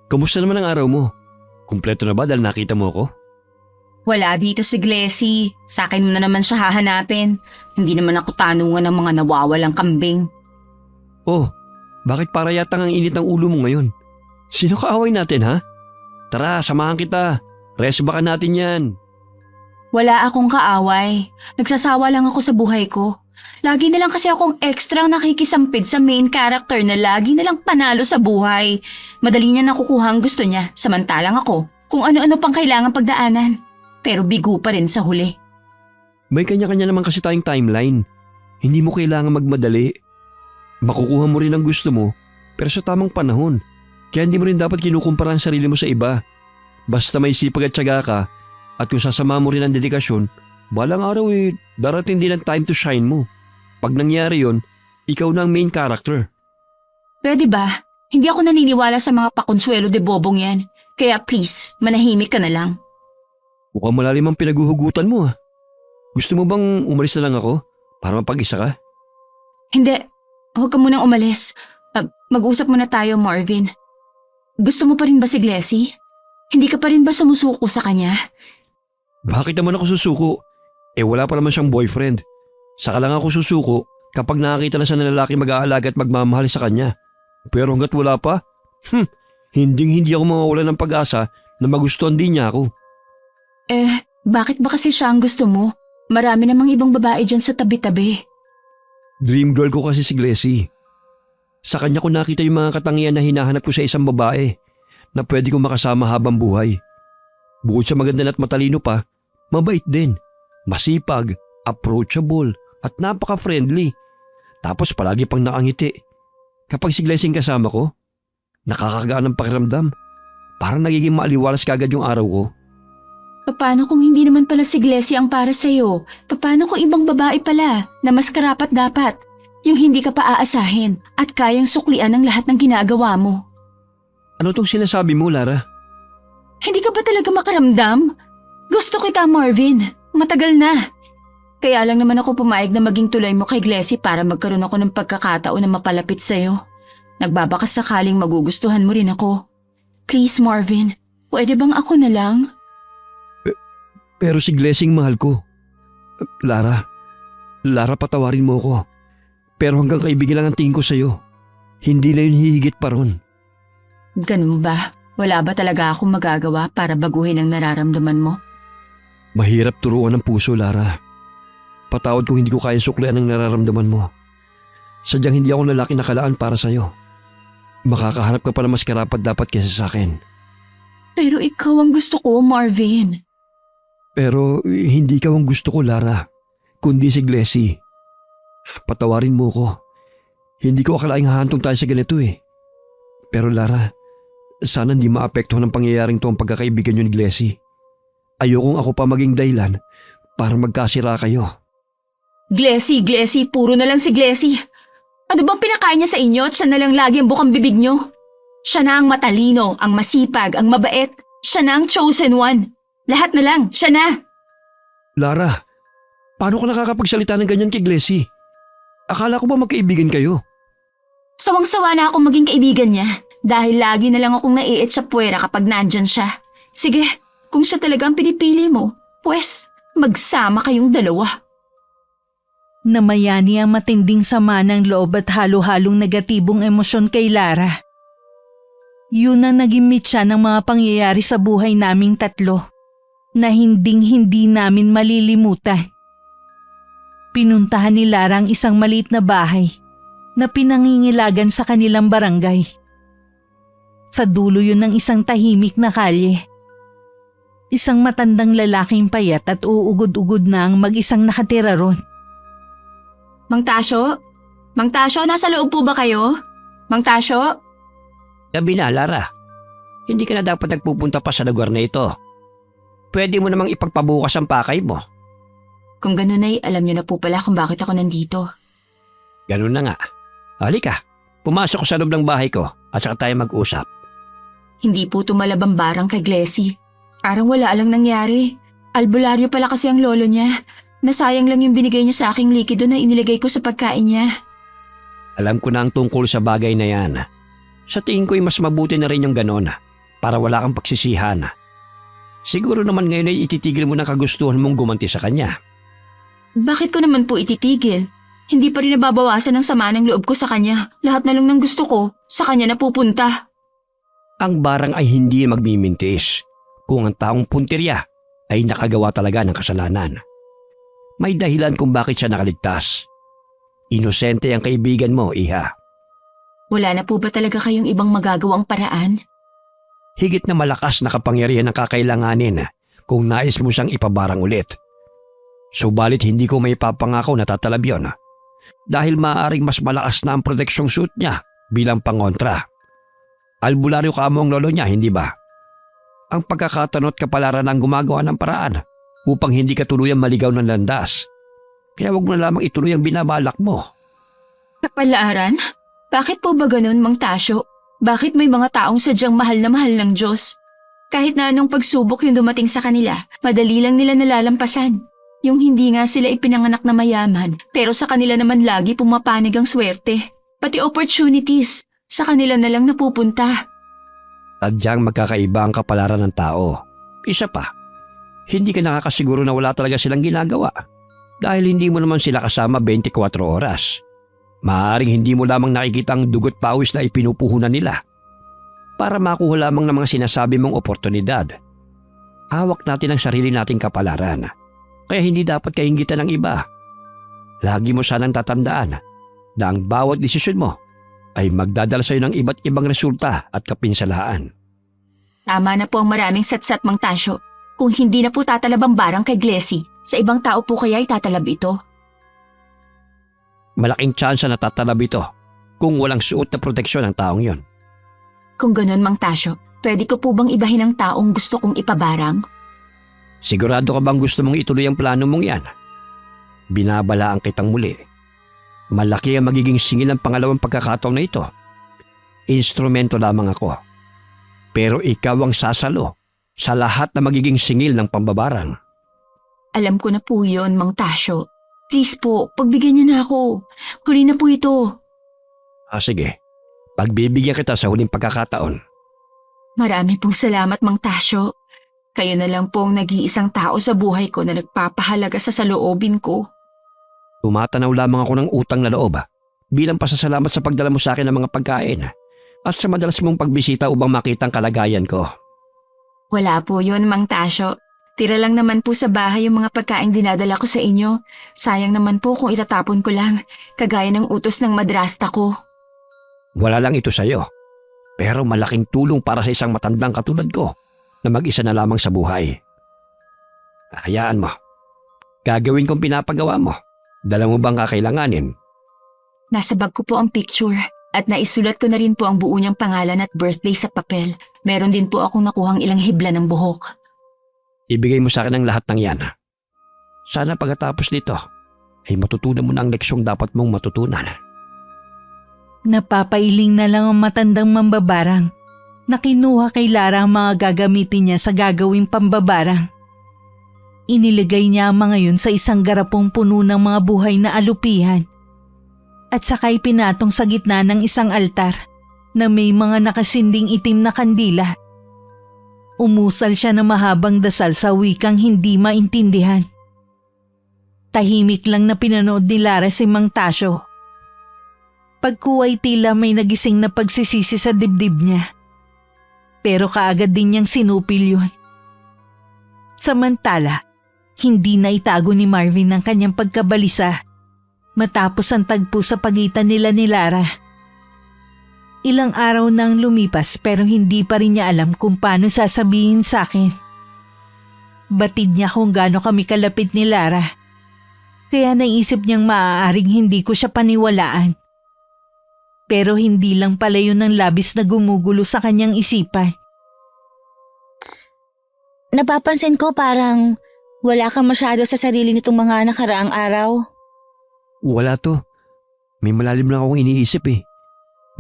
kumusta naman ang araw mo? Kumpleto na ba dahil nakita mo ako? Wala dito si Glessy. Sa akin mo na naman siya hahanapin. Hindi naman ako tanungan ng mga nawawalang kambing. Oh, bakit para yata ang init ng ulo mo ngayon? Sino kaaway natin ha? Tara, samahan kita. Resbakan natin yan. Wala akong kaaway. Nagsasawa lang ako sa buhay ko. Lagi na lang kasi akong extra nakikisampid sa main character na lagi na lang panalo sa buhay. Madali niya nakukuha ang gusto niya, samantalang ako kung ano-ano pang kailangan pagdaanan. Pero bigo pa rin sa huli. May kanya-kanya naman kasi tayong timeline. Hindi mo kailangan magmadali. Makukuha mo rin ang gusto mo, pero sa tamang panahon. Kaya hindi mo rin dapat kinukumpara ang sarili mo sa iba. Basta may sipag at tiyaga ka, at kung sasama mo rin ang dedikasyon, balang araw darating din ang time to shine mo. Pag nangyari yon, ikaw na ang main character. Pwede ba? Hindi ako naniniwala sa mga pakonsuelo de bobong yan. Kaya please, manahimik ka na lang. Mukhang malalim ang pinaguhugutan mo. Gusto mo bang umalis na lang ako para mapag-isa ka? Hindi, huwag ka munang umalis. Mag-usap muna tayo, Marvin. Gusto mo pa rin ba si Glessy? Hindi ka pa rin ba sumusuko sa kanya? Bakit naman ako susuko? Wala pa naman siyang boyfriend. Saka lang ako susuko kapag nakakita na siya ng lalaki mag-aalaga at magmamahal sa kanya. Pero hanggat wala pa, hindi ako mawawala ng pag-asa na magustuhan din niya ako. Bakit ba kasi siya ang gusto mo? Marami namang ibang babae dyan sa tabi-tabi. Dream girl ko kasi si Glessy. Sa kanya ko nakita yung mga katangian na hinahanap ko sa isang babae na pwede kong makasama habang buhay. Bukod sa maganda at matalino pa, mabait din, masipag, approachable at napaka-friendly. Tapos palagi pang nakangiti. Kapag si Glessy kasama ko, nakakagaan ng pakiramdam. Parang nagiging maaliwalas kagad yung araw ko. Paano kung hindi naman pala si Glessy ang para sa'yo? Paano kung ibang babae pala na mas karapat-dapat? Yung hindi ka pa aasahin at kayang suklian ang lahat ng ginagawa mo. Ano tong sinasabi mo, Lara? Hindi ka ba talaga makaramdam? Gusto kita, Marvin. Matagal na. Kaya lang naman ako pumayag na maging tulay mo kay Glessy para magkaroon ako ng pagkakataon na mapalapit sa'yo. Nagbabakas sakaling magugustuhan mo rin ako. Please, Marvin. Pwede bang ako na lang? Pero si Glessy mahal ko. Lara, patawarin mo ko. Pero hanggang kaibigan lang ang tingin ko sa'yo. Hindi na yun hihigit pa ron. Ganun ba? Wala ba talaga akong magagawa para baguhin ang nararamdaman mo? Mahirap turuan ng puso, Lara. Patawad kung hindi ko kaya suklian ang nararamdaman mo. Sadyang hindi ako lalaki nakalaan para sa'yo. Makakahanap ka pa na mas karapat-dapat kaysa sa akin. Pero ikaw ang gusto ko, Marvin. Pero hindi ikaw ang gusto ko, Lara. Kundi si Glessy. Patawarin mo ko. Hindi ko akalaing hahantong tayo sa ganito Pero Lara, sana hindi maapektuhan ng pangyayaring to ang pagkakaibigan niyo ni Glessy. Ayokong ako pa maging dahilan para magkasira kayo. Glessy, puro na lang si Glessy. Ano bang pinakain niya sa inyo at siya na lang lagi ang bukang bibig niyo? Siya na ang matalino, ang masipag, ang mabait. Siya na ang chosen one. Lahat na lang, siya na. Lara, paano ka nakakapagsalita ng ganyan kay Glessy? Akala ko ba magkaibigan kayo? Sawang-sawa na akong maging kaibigan niya dahil lagi na lang akong naiit sa puwera kapag nandyan siya. Sige, kung siya talaga ang pinipili mo, pues magsama kayong dalawa. Namayani ang matinding sama ng loob at halo-halong negatibong emosyon kay Lara. Yun ang naging mitya ng mga pangyayari sa buhay naming tatlo na hinding-hindi namin malilimutan. Pinuntahan ni Lara ang isang maliit na bahay na pinangingilagan sa kanilang barangay. Sa dulo yun ng isang tahimik na kalye. Isang matandang lalaking payat at uugod-ugod na ang mag-isang nakatira ron. Mang Tasyo? Mang Tasyo, nasa loob po ba kayo? Mang Tasyo? Gabi na, Lara. Hindi ka na dapat nagpupunta pa sa lugar na ito. Pwede mo namang ipagpabukas ang pakay mo. Kung ganun ay alam niyo na po pala kung bakit ako nandito. Ganun na nga. Halika, pumasok ko sa loob ng bahay ko at saka tayo mag-usap. Hindi po tumalab ang barang kay Glessy. Parang wala lang nangyari. Albularyo pala kasi ang lolo niya. Nasayang lang yung binigay niyo sa aking likido na inilagay ko sa pagkain niya. Alam ko na ang tungkol sa bagay na yan. Sa tingin ko'y mas mabuti na rin yung ganon para wala kang pagsisihan. Siguro naman ngayon ay ititigil mo na kagustuhan mong gumanti sa kanya. Bakit ko naman po ititigil? Hindi pa rin nababawasan ang sama ng loob ko sa kanya. Lahat na lang ng gusto ko, sa kanya napupunta. Ang barang ay hindi magmimintis kung ang taong puntirya ay nakagawa talaga ng kasalanan. May dahilan kung bakit siya nakaligtas. Inosente ang kaibigan mo, Iha. Wala na po ba talaga kayong ibang magagawang paraan? Higit na malakas na kapangyarihan ang kakailanganin kung nais mo siyang ipabarang ulit. Subalit hindi ko may papangako na tatalab yun dahil maaaring mas malakas na ang proteksyong suit niya bilang pangontra. Albularyo ka mo ang lolo niya, hindi ba? Ang pagkakatanot kapalaran ang gumagawa ng paraan upang hindi ka tuluyang maligaw ng landas. Kaya wag mo na lamang ituloy ang binabalak mo. Kapalaran? Bakit po ba ganun, Mang Tasyo? Bakit may mga taong sadyang mahal na mahal ng Diyos? Kahit na anong pagsubok yung dumating sa kanila, madali lang nila nalalampasan. Yung hindi nga sila ipinanganak na mayaman, pero sa kanila naman lagi pumapanig ang swerte. Pati opportunities, sa kanila na lang napupunta. Sadyang magkakaiba ang kapalaran ng tao. Isa pa, hindi ka nakakasiguro na wala talaga silang ginagawa dahil hindi mo naman sila kasama 24 oras. Maaaring hindi mo lamang nakikita ang dugot pawis na ipinupuhunan nila para makuha lamang ng mga sinasabi mong oportunidad. Hawak natin ang sarili nating kapalaran, kaya hindi dapat kainggitan ng iba. Lagi mo sanang tatandaan na ang bawat desisyon mo ay magdadala sa iyo ng iba't ibang resulta at kapinsalaan. Tama na po ang maraming satsat, Mang Tasyo. Kung hindi na po tatalab ang barang kay Glessy, sa ibang tao po kaya itatalab ito? Malaking tsansa na tatalab ito kung walang suot na proteksyon ang taong yon. Kung ganun, Mang Tasyo, pwede ko po bang ibahin ang taong gusto kong ipabarang? Sigurado ka bang gusto mong ituloy ang plano mong yan? Binabalaan kitang muli. Malaki ang magiging singil ng pangalawang pagkakataon na ito. Instrumento lamang ako. Pero ikaw ang sasalo sa lahat na magiging singil ng pambabarang. Alam ko na po yun, Mang Tasyo. Please po, pagbigyan niyo na ako. Huli na po ito. Sige. Pagbibigyan kita sa huling pagkakataon. Marami pong salamat, Mang Tasyo. Kayo na lang po ang nag-iisang tao sa buhay ko na nagpapahalaga sa saloobin ko. Tumatanaw lamang ako ng utang na loob bilang pasasalamat sa pagdala mo sa akin ng mga pagkain at sa madalas mong pagbisita upang makita ang kalagayan ko. Wala po yun, Mang Tasyo. Tira lang naman po sa bahay yung mga pagkain dinadala ko sa inyo. Sayang naman po kung itatapon ko lang, kagaya ng utos ng madrasta ko. Wala lang ito sa'yo, pero malaking tulong para sa isang matandang katulad ko na mag-isa na lamang sa buhay. Hayaan mo. Gagawin kong pinapagawa mo. Dala mo bang kakailanganin? Nasa bag ko po ang picture at naisulat ko na rin po ang buo niyang pangalan at birthday sa papel. Meron din po akong nakuhang ilang hibla ng buhok. Ibigay mo sa akin ang lahat ng yan. Sana pagkatapos nito ay matutunan mo na ang leksyong dapat mong matutunan. Napapailing na lang ang matandang mambabarang na kinuha kay Lara ang mga gagamitin niya sa gagawing pambabarang. Inilagay niya ang mga yun sa isang garapong puno ng mga buhay na alupihan at sakay pinatong sa gitna ng isang altar na may mga nakasinding itim na kandila. Umusal siya ng mahabang dasal sa wikang hindi maintindihan. Tahimik lang na pinanood ni Lara si Mang Tasyo. Pagkuway tila may nagising na pagsisisi sa dibdib niya. Pero kaagad din niyang sinupil yun. Samantala, hindi na itago ni Marvin ang kanyang pagkabalisa matapos ang tagpo sa pagitan nila ni Lara. Ilang araw nang lumipas pero hindi pa rin niya alam kung paano sasabihin sa akin. Batid niya kung gaano kami kalapit ni Lara. Kaya naisip niyang maaaring hindi ko siya paniwalaan. Pero hindi lang pala yun ang labis na gumugulo sa kanyang isipan. Napapansin ko parang wala kang masyado sa sarili nitong mga nakaraang araw. Wala to. May malalim lang akong iniisip eh.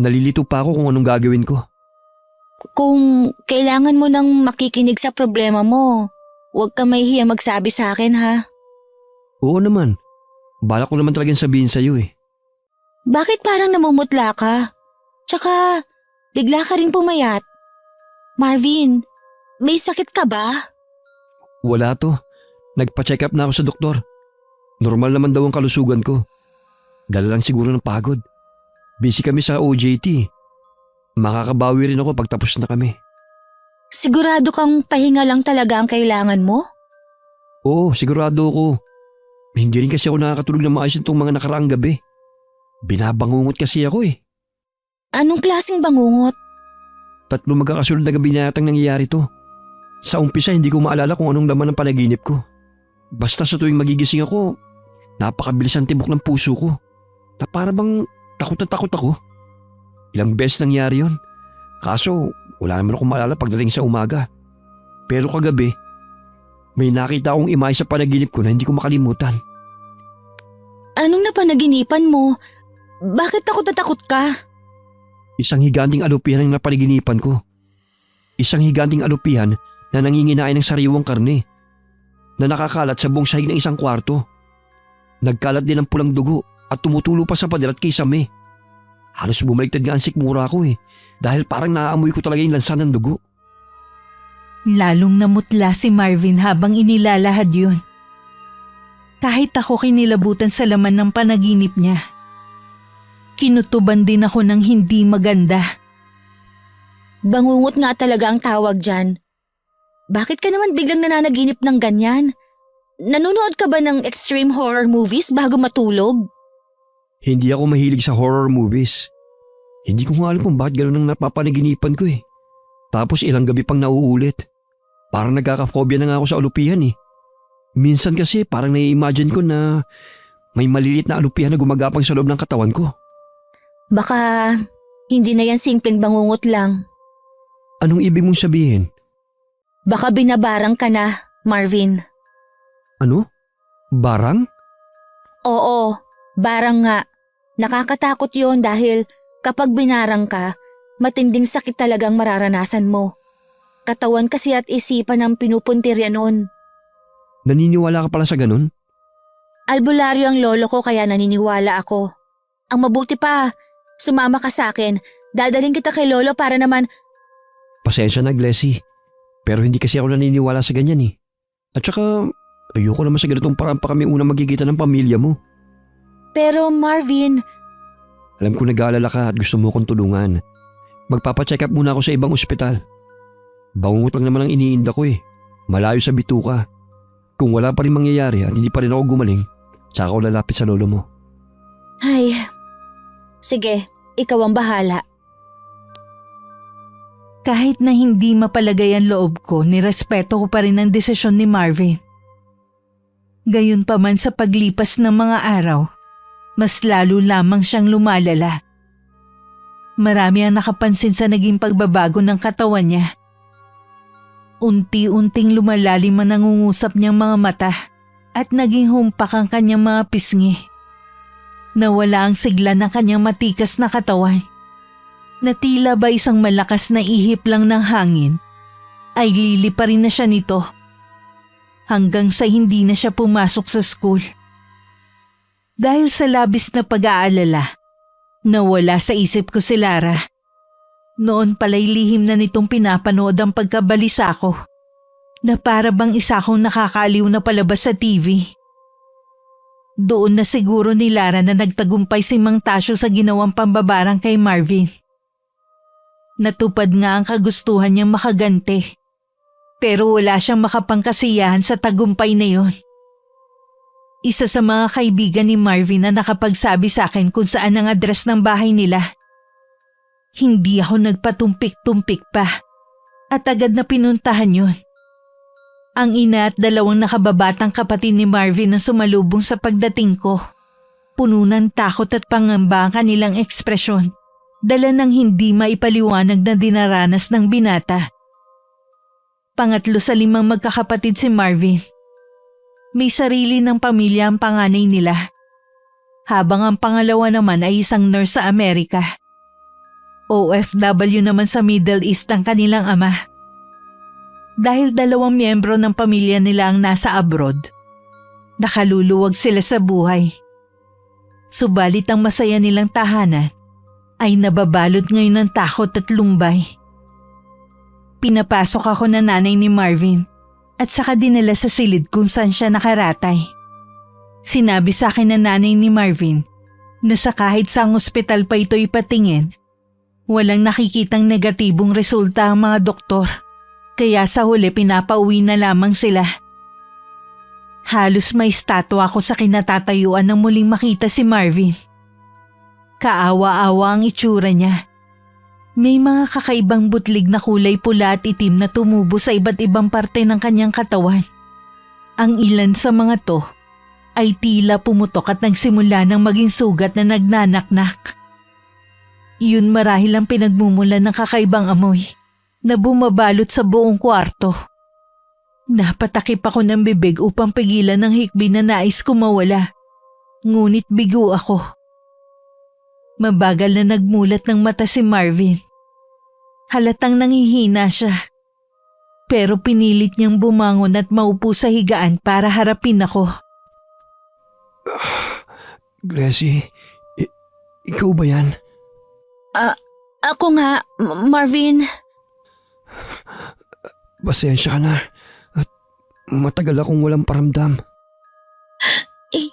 Nalilito pa ako kung anong gagawin ko. Kung kailangan mo nang makikinig sa problema mo, huwag ka mahihiya magsabi sa akin ha. Oo naman. Balak ko naman talagang sabihin sa'yo eh. Bakit parang namumutla ka? Tsaka, bigla ka rin pumayat. Marvin, may sakit ka ba? Wala to. Nagpa-check up na ako sa doktor. Normal naman daw ang kalusugan ko. Dala lang siguro ng pagod. Busy kami sa OJT. Makakabawi rin ako pag tapos na kami. Sigurado kang pahinga lang talaga ang kailangan mo? Oo, sigurado ako. Hindi rin kasi ako nakakatulog na maayos itong mga nakaraang gabi. Binabangungot kasi ako eh. Anong klaseng bangungot? 3 magkakasunod na gabi na yatang nangyayari to. Sa umpisa hindi ko maalala kung anong laman ng panaginip ko. Basta sa tuwing magigising ako, napakabilis ang tibok ng puso ko. Na para bang takot na takot ako. Ilang beses nangyari yon. Kaso wala naman akong maalala pagdating sa umaga. Pero kagabi, may nakita akong imahe sa panaginip ko na hindi ko makalimutan. Anong napanaginipan mo? Bakit takot na takot ka? Isang higanting alupihan ang napanaginipan ko. Isang higanting alupihan na nanginginain ng sariwang karne na nakakalat sa buong sahig ng isang kwarto. Nagkalat din ang pulang dugo at tumutulo pa sa pader at kisame. Halos bumaliktad nga ang sikmura ko eh dahil parang naaamoy ko talaga yung lansa ng dugo. Lalong namutla si Marvin habang inilalahad yun. Kahit ako kinilabutan sa laman ng panaginip niya. Kinutuban din ako ng hindi maganda. Bangungot nga talaga ang tawag dyan. Bakit ka naman biglang nananaginip ng ganyan? Nanonood ka ba ng extreme horror movies bago matulog? Hindi ako mahilig sa horror movies. Hindi ko nga alam kung bakit gano'n ang napapanaginipan ko eh. Tapos ilang gabi pang nauulit. Parang nagkaka-phobia na nga ako sa alupihan eh. Minsan kasi parang nai-imagine ko na may malilit na alupihan na gumagapang sa loob ng katawan ko. Baka hindi na yan simpleng bangungot lang. Anong ibig mong sabihin? Baka binabarang ka na, Marvin. Ano? Barang? Oo, barang nga. Nakakatakot yon dahil kapag binarang ka, matinding sakit talagang mararanasan mo. Katawan kasi at isipan ang pinupuntirya noon. Naniniwala ka pala sa ganun? Albularyo ang lolo ko kaya naniniwala ako. Ang mabuti pa, sumama ka sa akin. Dadaling kita kay lolo para naman… Pasensya na, Glessy. Pero hindi kasi ako naniniwala sa ganyan eh. At saka, ayoko naman sa ganitong parang pa kami unang magkikita ng pamilya mo. Pero Marvin… Alam ko nag-aalala ka at gusto mo kong tulungan. Magpapacheck up muna ako sa ibang ospital. Bangungot lang naman ang iniinda ko eh. Malayo sa bituka. Kung wala pa rin mangyayari at hindi pa rin ako gumaling, saka ako lalapit sa lolo mo. Ay, sige, ikaw ang bahala. Kahit na hindi mapalagay ang loob ko, nirespeto ko pa rin ang desisyon ni Marvin. Gayunpaman sa paglipas ng mga araw, mas lalo lamang siyang lumalala. Marami ang nakapansin sa naging pagbabago ng katawan niya. Unti-unting lumalalim ang nangungusap niyang mga mata at naging humpak ang kanyang mga pisngi. Nawala ang sigla ng kanyang matikas na katawan. Na tila ba isang malakas na ihip lang ng hangin, ay liliparin na siya nito. Hanggang sa hindi na siya pumasok sa school. Dahil sa labis na pag-aalala, nawala sa isip ko si Lara. Noon pala'y lihim na nitong pinapanood ang pagkabalisa ko, na para bang isa akong nakakaliw na palabas sa TV. Doon na siguro ni Lara na nagtagumpay si Mang Tasyo sa ginawang pambabarang kay Marvin. Natupad nga ang kagustuhan niyang makagante. Pero wala siyang makapangkasiyahan sa tagumpay na yon. Isa sa mga kaibigan ni Marvin na nakapagsabi sa akin kung saan ang address ng bahay nila. Hindi ako nagpatumpik-tumpik pa at agad na pinuntahan yon. Ang ina at 2 nakababatang kapatid ni Marvin ang sumalubong sa pagdating ko. Puno ng takot at pangamba ang kanilang ekspresyon. Dala ng hindi maipaliwanag na dinaranas ng binata. Pangatlo sa 5 magkakapatid si Marvin. May sarili ng pamilya ang panganay nila. Habang ang pangalawa naman ay isang nurse sa Amerika. OFW naman sa Middle East ang kanilang ama. Dahil 2 miyembro ng pamilya nila ang nasa abroad, Nakaluluwag sila sa buhay. Subalit ang masaya nilang tahanan ay nababalot ngayon ng takot at lumbay. Pinapasok ako ng nanay ni Marvin at saka dinala sa silid kung saan siya nakaratay. Sinabi sa akin ng nanay ni Marvin na sa kahit saang ospital pa ito ipatingin, walang nakikitang negatibong resulta ang mga doktor. Kaya sa huli pinapauwi na lamang sila. Halos may statwa ako sa kinatatayuan nang muling makita si Marvin. Kaawa-awa ang itsura niya. May mga kakaibang butlig na kulay pula at itim na tumubo sa iba't ibang parte ng kanyang katawan. Ang ilan sa mga to ay tila pumutok at nagsimula ng maging sugat na nagnanaknak. Iyon marahil ang pinagmumulan ng kakaibang amoy na bumabalot sa buong kwarto. Napatakip ako ng bibig upang pigilan ng hikbi na nais ko mawala. Ngunit bigo ako. Mabagal na nagmulat ng mata si Marvin. Halatang nanghihina siya. Pero pinilit niyang bumangon at maupo sa higaan para harapin ako. Gracie, ikaw ba yan? Ako nga, Marvin. Pasensya ka na at matagal akong walang paramdam.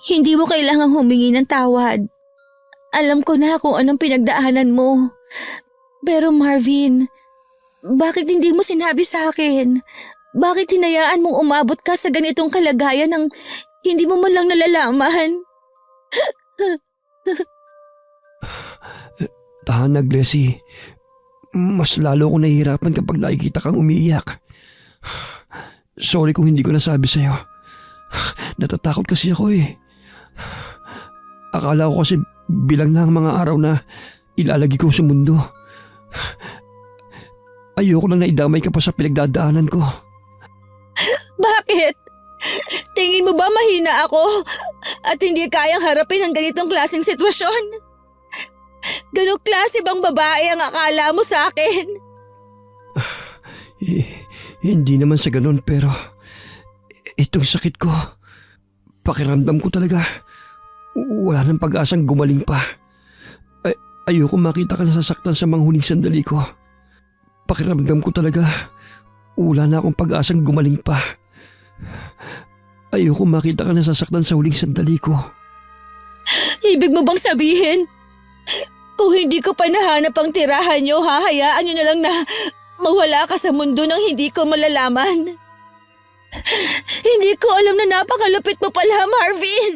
Hindi mo kailangang humingi ng tawad. Alam ko na kung anong pinagdaanan mo. Pero Marvin, bakit hindi mo sinabi sa akin? Bakit hinayaan mong umabot ka sa ganitong kalagayan nang hindi mo man lang nalalaman? Tahan na, Gracie. Mas lalo akong nahihirapan kapag nakikita kang umiiyak. Sorry kung hindi ko nasabi sa'yo. Natatakot kasi ako eh. Akala ko kasi bilang na ang mga araw na ilalagi ko sa mundo. Ayoko lang na idamay ka pa sa pinagdadaanan ko. Bakit? Tingin mo ba mahina ako at hindi kayang harapin ang ganitong klaseng sitwasyon? Ganong klase bang babae ang akala mo sa akin? Hindi naman sa ganun pero itong sakit ko, pakiramdam ko talaga wala nang pag-asang gumaling pa. Ayoko makita ka nasasaktan sa mga huling sandali ko. Pakiramdam ko talaga wala na akong pag-asang gumaling pa. Ayoko makita ka nasasaktan sa huling sandali ko. Ibig mo bang sabihin, kung hindi ko pa nahanap ang tirahan niyo, hahayaan niyo na lang na mawala ka sa mundo nang hindi ko malalaman? Hindi ko alam na napakalupit mo pala, Marvin.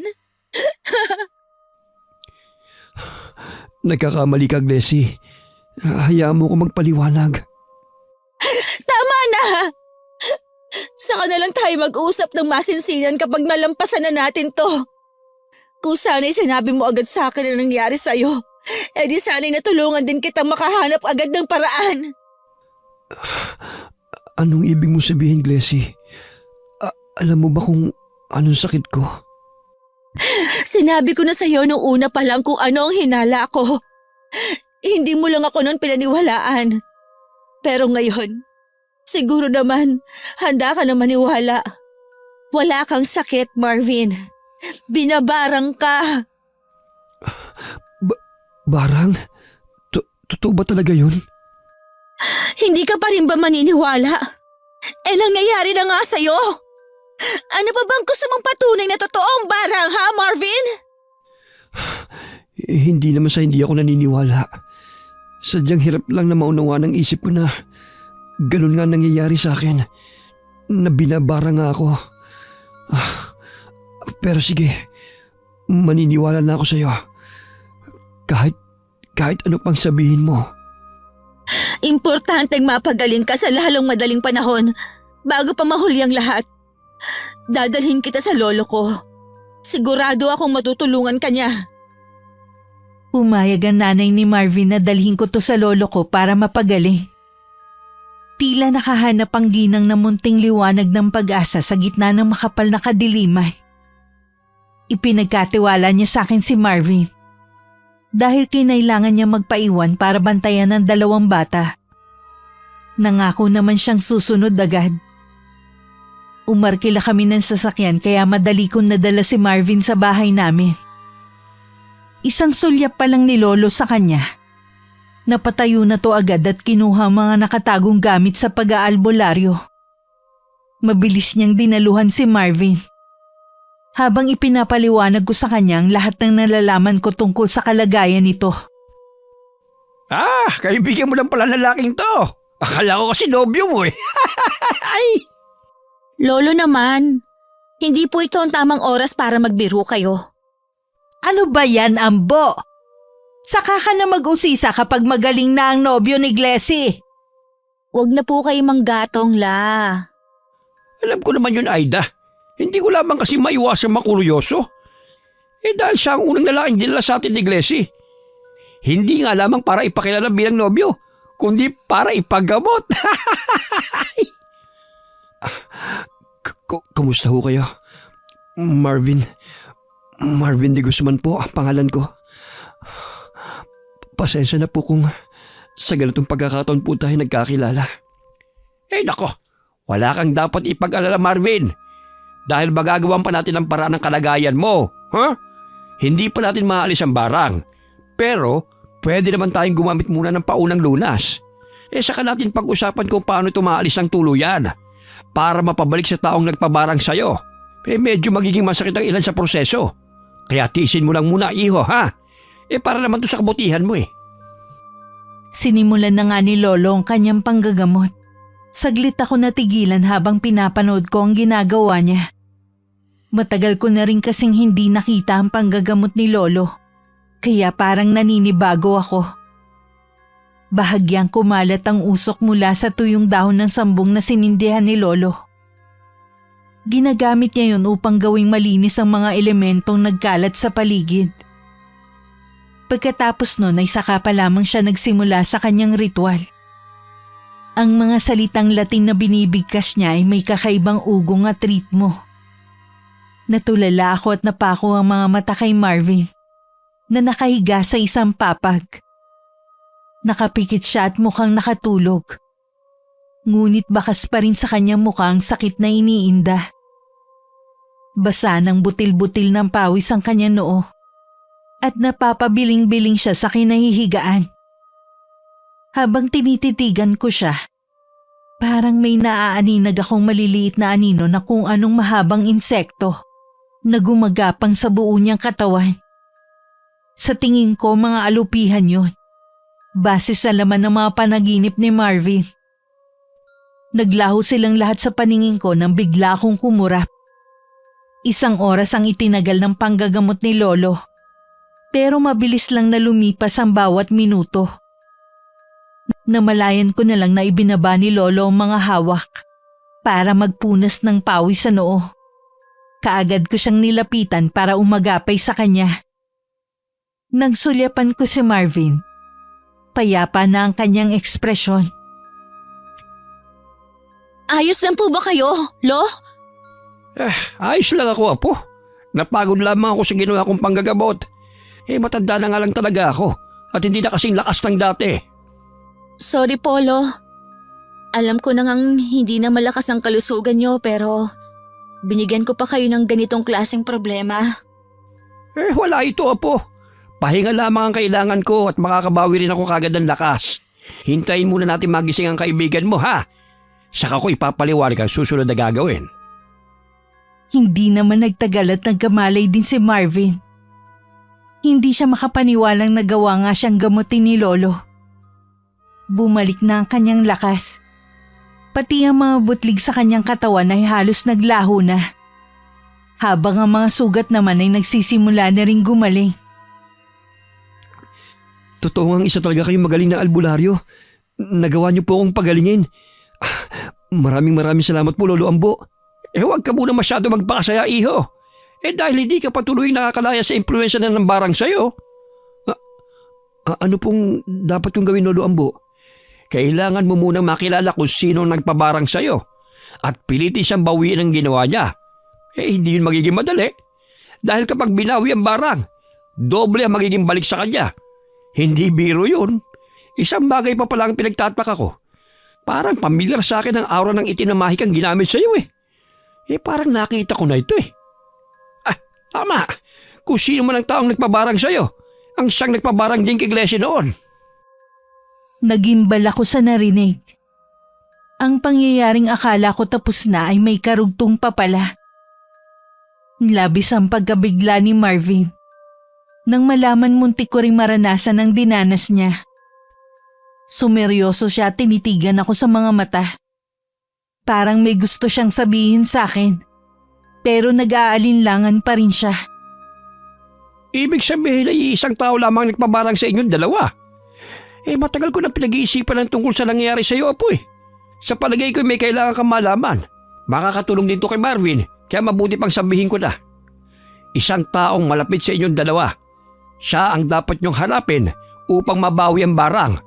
Nagkakamali ka, Gracie. Hayaan mo ko magpaliwanag. Tama na! Saka na lang tayo mag-usap ng masinsinan kapag nalampasan na natin to. Kung sana'y sinabi mo agad sa akin na nangyari sa'yo, di sana'y natulungan din kitang makahanap agad ng paraan. Anong ibig mo sabihin, Gracie? Alam mo ba kung anong sakit ko? Sinabi ko na sa'yo nung una pa lang kung ano ang hinala ko. Hindi mo lang ako noon pinaniwalaan. Pero ngayon, siguro naman, handa ka na maniwala. Wala kang sakit, Marvin. Binabarang ka. Barang? Totoo ba talaga yun? Hindi ka pa rin ba maniniwala? Nangyayari na nga sa'yo. Ano pa bang gusto mong patunay na totoong barang, ha, Marvin? Hindi naman sa hindi ako naniniwala. Sadyang hirap lang na maunawa ng isip ko na ganun nga nangyayari sa akin. Na binabara nga ako. Pero sige, maniniwala na ako sa'yo. Kahit ano pang sabihin mo. Importanteng mapagaling ka sa lalong madaling panahon bago pa mahuli ang lahat. Dadalhin kita sa lolo ko. Sigurado akong matutulungan ka niya. Pumayag ang nanay ni Marvin na dalhin ko to sa lolo ko para mapagaling. Tila nakahanap ang ginang na munting liwanag ng pag-asa sa gitna ng makapal na kadiliman. Ipinagkatiwala niya sa akin si Marvin. Dahil kinailangan niya magpaiwan para bantayan ng 2 bata. Nangako naman siyang susunod agad. Umarkila kami ng sasakyan kaya madali kong nadala si Marvin sa bahay namin. Isang sulyap pa lang ni Lolo sa kanya. Napatayo na to agad at kinuha mga nakatagong gamit sa pag-aalbularyo. Mabilis niyang dinaluhan si Marvin. Habang ipinapaliwanag ko sa kanya ang lahat ng nalalaman ko tungkol sa kalagayan nito. Kaibigan mo lang pala lalaking to. Akala ko kasi nobyo mo eh. Ay! Lolo naman, hindi po ito ang tamang oras para magbiro kayo. Ano ba yan, Ambo? Saka ka na mag-usisa kapag magaling na ang nobyo ni Glessy. Huwag na po kayo manggatong la. Alam ko naman yun, Aida. Hindi ko lamang kasi maiwasan makuryoso. Dahil siya ang unang lalaking dinala sa atin ni Glessy. Hindi nga lamang para ipakilala bilang nobyo, kundi para ipagamot. Kumusta ho kayo? Marvin de Guzman po ang pangalan ko. Pasensya na po kung sa ganitong pagkakataon po tayo nagkakilala. Nako, wala kang dapat ipag-alala, Marvin. Dahil magagawan pa natin ang paraan ng kalagayan mo. Hindi pa natin maalis ang barang. Pero pwede naman tayong gumamit muna ng paunang lunas. Saka natin pag-usapan kung paano ito maalis ng tuluyan. Para mapabalik sa taong nagpabarang sa'yo. Medyo magiging masakit ang ilan sa proseso. Kaya tiisin mo lang muna, iho, ha? Para naman to sa kabutihan mo eh. Sinimulan na nga ni Lolo ang kanyang panggagamot. Saglit ako natigilan habang pinapanood ko ang ginagawa niya. Matagal ko na rin kasing hindi nakita ang panggagamot ni Lolo. Kaya parang naninibago ako. Bahagyang kumalat ang usok mula sa tuyong dahon ng sambong na sinindihan ni Lolo. Ginagamit niya yun upang gawing malinis ang mga elementong nagkalat sa paligid. Pagkatapos nun ay saka pa lamang siya nagsimula sa kanyang ritual. Ang mga salitang Latin na binibigkas niya ay may kakaibang ugong at ritmo. Natulala ako at napako ang mga mata kay Marvin na nakahiga sa isang papag. Nakapikit siya at mukhang nakatulog. Ngunit bakas pa rin sa kanyang mukha ang sakit na iniinda. Basa ng butil-butil ng pawis ang kanyang noo at napapabiling-biling siya sa kinahihigaan. Habang tinititigan ko siya, parang may naaaninag akong maliliit na anino na kung anong mahabang insekto na gumagapang sa buo niyang katawan. Sa tingin ko mga alupihan yun. Base sa laman ng mga panaginip ni Marvin. Naglaho silang lahat sa paningin ko nang bigla akong kumurap. Isang oras ang itinagal ng panggagamot ni Lolo. Pero mabilis lang na lumipas ang bawat minuto. Namalayan ko na lang na ibinaba ni Lolo ang mga hawak para magpunas ng pawis sa noo. Kaagad ko siyang nilapitan para umagapay sa kanya. Nang sulyapan ko si Marvin, payapa na ang kanyang ekspresyon. Ayos lang po ba kayo, Lo? Ayos lang ako, Apo. Napagod lamang ako sa ginawa kong panggagamot. Matanda na nga lang talaga ako at hindi na kasing lakas ng dati. Sorry po, Lo. Alam ko na ngang hindi na malakas ang kalusugan niyo pero binigyan ko pa kayo ng ganitong klaseng problema. Wala ito, Apo. Pahinga lamang ang kailangan ko at makakabawi rin ako kagad ng lakas. Hintayin muna natin magising ang kaibigan mo, ha? Saka ko ipapaliwanag ang susunod na gagawin. Hindi naman nagtagal at nagkamalay din si Marvin. Hindi siya makapaniwalang nagawa nga siyang gamutin ni Lolo. Bumalik na ang kanyang lakas. Pati ang mga butlig sa kanyang katawan ay halos naglaho na. Habang ang mga sugat naman ay nagsisimula na rin gumaling. Totoo ngang isa talaga kayong magaling na albularyo. Nagawa niyo po akong pagalingin. Maraming salamat po, Lolo Ambo. Huwag ka muna masyado magpakasaya, iho. Dahil hindi ka patuloy nakakalaya sa impluensya na ng barang sa'yo. Ano pong dapat kong gawin, Lolo Ambo? Kailangan mo munang makilala kung sino nagpabarang sa'yo at pilitin siyang bawiin ang ginawa niya. Hindi yun magiging madali. Dahil kapag binawi ang barang, doble ang magiging balik sa kanya. Hindi biro yun. Isang bagay pa pala ang pinagtataka ko. Parang pamilyar sa akin ang aura ng itinamahik ang ginamit sa iyo . Parang nakita ko na ito eh. Tama. Kung sino man ang taong nagpabarang sa'yo, ang siyang nagpabarang din kay Glecy noon. Nagimbal ako sa narinig. Ang pangyayaring akala ko tapos na ay may karugtong pa pala. Labis ang pagkabigla ni Marvin. Nang malaman muntik ko ring maranasan ang dinanas niya. Sumeryoso siya at tinitigan ako sa mga mata. Parang may gusto siyang sabihin sa akin. Pero nag-aalinlangan pa rin siya. Ibig sabihin ay isang tao lamang nagpabarang sa inyong dalawa. Matagal ko na pinag-iisipan ng tungkol sa nangyayari sa iyo, Apo eh. Sa palagay ko may kailangan kang malaman. Makakatulong din to kay Marvin, kaya mabuti pang sabihin ko na. Isang taong malapit sa inyong dalawa. Siya ang dapat niyong hanapin upang mabawi ang barang.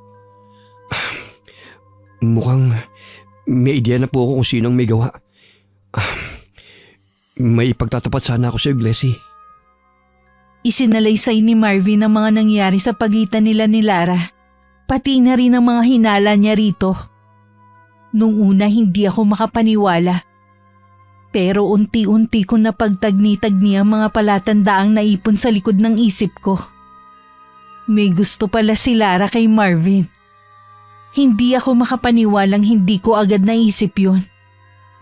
Mukhang may ideya na po ako kung sinong may gawa. May ipagtatapat sana ako sa iyo, Glecy. Isinalaysay ni Marvin ang mga nangyari sa pagitan nila ni Lara. Pati na rin ang mga hinala niya rito. Nung una hindi ako makapaniwala. Pero unti-unti ko napagtagni-tagni ang mga palatandaang naipon sa likod ng isip ko. May gusto pala si Lara kay Marvin. Hindi ako makapaniwalang hindi ko agad naisip yun.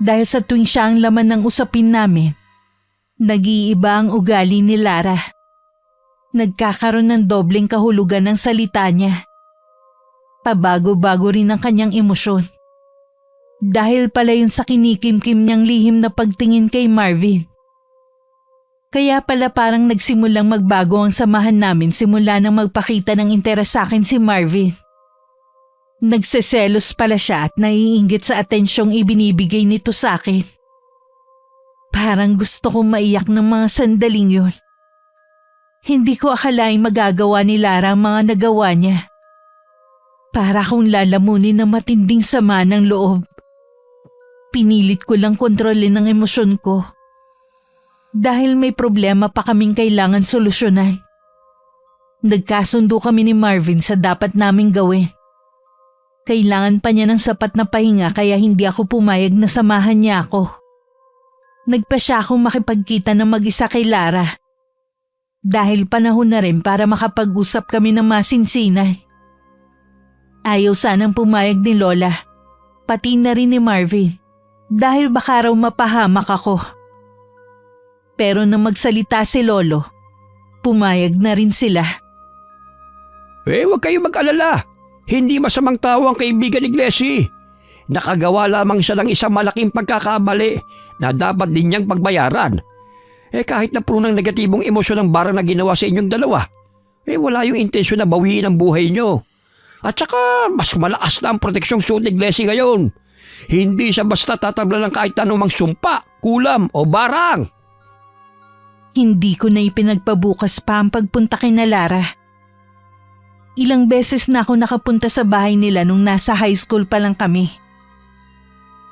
Dahil sa tuwing siya ang laman ng usapin namin, nag-iiba ang ugali ni Lara. Nagkakaroon ng dobleng kahulugan ng salita niya. Pabago-bago rin ang kanyang emosyon. Dahil pala yun sa kinikimkim niyang lihim na pagtingin kay Marvin. Kaya pala parang nagsimulang magbago ang samahan namin simula nang magpakita ng interes sa akin si Marvin. Nagseselos pala siya at naiinggit sa atensyong ibinibigay nito sa akin. Parang gusto kong maiyak ng mga sandaling yun. Hindi ko akalaing magagawa ni Lara ang mga nagawa niya. Para akong lalamunin ng matinding sama ng loob. Pinilit ko lang kontrolin ang emosyon ko. Dahil may problema pa kaming kailangan solusyonan. Nagkasundo kami ni Marvin sa dapat naming gawin. Kailangan pa niya ng sapat na pahinga kaya hindi ako pumayag na samahan niya ako. Nagpa siya akong makipagkita ng mag-isa kay Lara. Dahil panahon na rin para makapag-usap kami ng masinsinan. Ayaw sanang pumayag ni Lola, pati na rin ni Marvin. Dahil baka raw mapahamak ako. Pero nang magsalita si Lolo, pumayag na rin sila. Huwag kayo mag-alala. Hindi masamang tao ang kaibigan ni Glecy. Nakagawa lamang siya ng isang malaking pagkakamali na dapat din niyang pagbayaran. Kahit na puno ng negatibong emosyon ang barang na ginawa sa inyong dalawa, wala yung intensyon na bawiin ang buhay niyo. At saka mas malakas na ang proteksyong suot ni Glecy ngayon. Hindi siya basta tatabla ng kahit anumang sumpa, kulam o barang. Hindi ko na ipinagpabukas pa ang pagpunta kay na Lara. Ilang beses na ako nakapunta sa bahay nila nung nasa high school pa lang kami.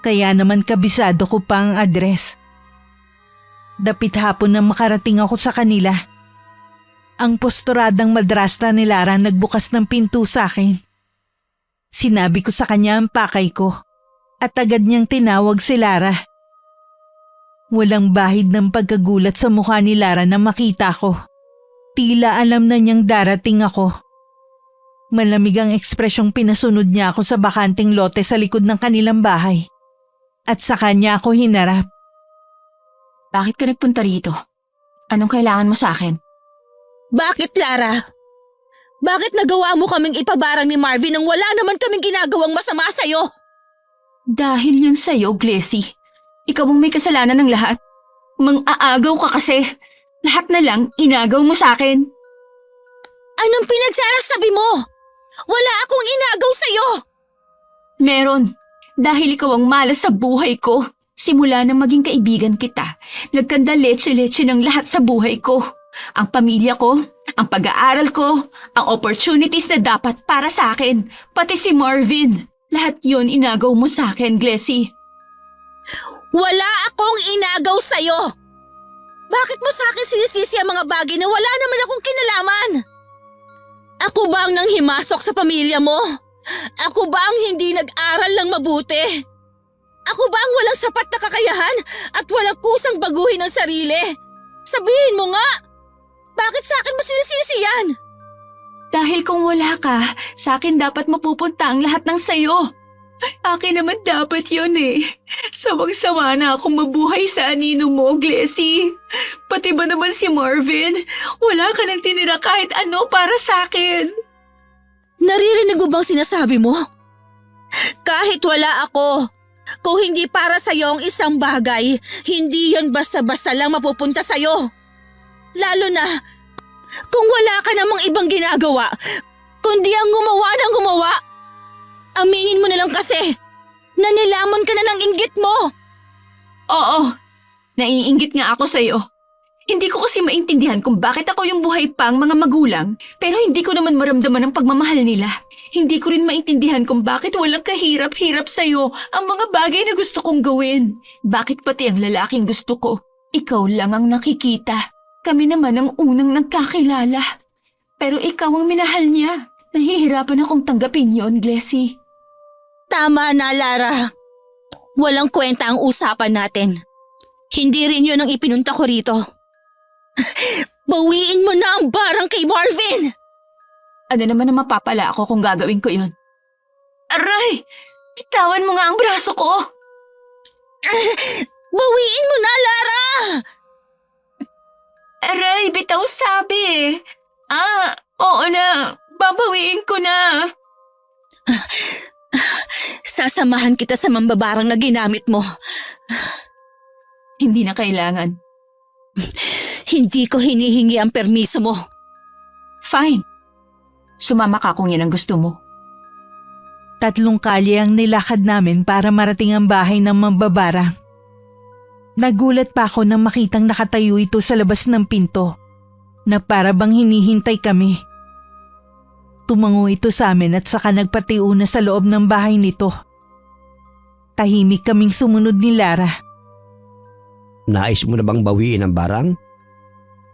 Kaya naman kabisado ko pa ang address. Dapit hapon nang makarating ako sa kanila. Ang posturadang madrasta ni Lara nagbukas ng pinto sa akin. Sinabi ko sa kanya ang pakay ko. At agad niyang tinawag si Lara. Walang bahid ng pagkagulat sa mukha ni Lara na makita ko. Tila alam na niyang darating ako. Malamig ang ekspresyong pinasunod niya ako sa bakanting lote sa likod ng kanilang bahay. At sa kanya ako hinarap. Bakit ka nagpunta rito? Anong kailangan mo sa akin? Bakit, Lara? Bakit nagawa mo kaming ipabarang ni Marvin nang wala naman kaming ginagawang masama sa'yo? Dahil yun sa'yo, Glecy. Ikaw ang may kasalanan ng lahat. Mang-aagaw ka kasi. Lahat na lang inagaw mo sa akin. Anong pinagsasabi mo? Wala akong inagaw sa'yo! Meron. Dahil ikaw ang malas sa buhay ko. Simula na maging kaibigan kita, nagkanda leche-leche ng lahat sa buhay ko. Ang pamilya ko, ang pag-aaral ko, ang opportunities na dapat para sa akin, pati si Marvin. Lahat yun inagaw mo sa akin, Glecy. Wala akong inagaw sa'yo! Bakit mo sa akin sinisisi ang mga bagay na wala naman akong kinalaman? Ako ba ang nanghimasok sa pamilya mo? Ako ba ang hindi nag-aral ng mabuti? Ako ba ang walang sapat na kakayahan at walang kusang baguhin ang sarili? Sabihin mo nga! Bakit sa akin mo sinisisi yan? Dahil kung wala ka, sa akin dapat mapupunta ang lahat ng sayo. Akin naman dapat yun eh. Sawang-sawa na akong mabuhay sa anino mo, Glessy. Pati ba naman si Marvin? Wala ka nang tinira kahit ano para sa akin. Naririnig mo bang sinasabi mo? Kahit wala ako, kung hindi para sa'yo ang isang bagay, hindi yon basta-basta lang mapupunta sa'yo. Lalo na kung wala ka namang ibang ginagawa, kundi ang gumawa ng gumawa. Aminin mo na lang kasi na nilamon ka na ng inggit mo. Oo, naiinggit nga ako sa'yo. Hindi ko kasi maintindihan kung bakit ako yung buhay pang mga magulang, pero hindi ko naman maramdaman ang pagmamahal nila. Hindi ko rin maintindihan kung bakit walang kahirap-hirap sa'yo ang mga bagay na gusto kong gawin. Bakit pati ang lalaking gusto ko, ikaw lang ang nakikita. Kami naman ang unang nagkakilala. Pero ikaw ang minahal niya. Nahihirapan akong tanggapin yon, Glessy. Tama na, Lara. Walang kwenta ang usapan natin. Hindi rin yun ang ipinunta ko rito. Bawiin mo na ang barang kay Marvin! Ano naman ang mapapala ako kung gagawin ko yun? Aray! Bitawan mo nga ang braso ko! Bawiin mo na, Lara! Aray, bitaw sabi. Oo na. Babawiin ko na. Sasamahan kita sa mambabarang na ginamit mo. Hindi na kailangan. Hindi ko hinihingi ang permiso mo. Fine. Sumama ka kung yan ang gusto mo. 3 kalye ang nilakad namin para marating ang bahay ng mambabarang. Nagulat pa ako nang makitang nakatayo ito sa labas ng pinto, na para bang hinihintay kami. Tumango ito sa amin at saka nagpatiuna sa loob ng bahay nito. Tahimik kaming sumunod ni Lara. Nais mo na bang bawiin ang barang?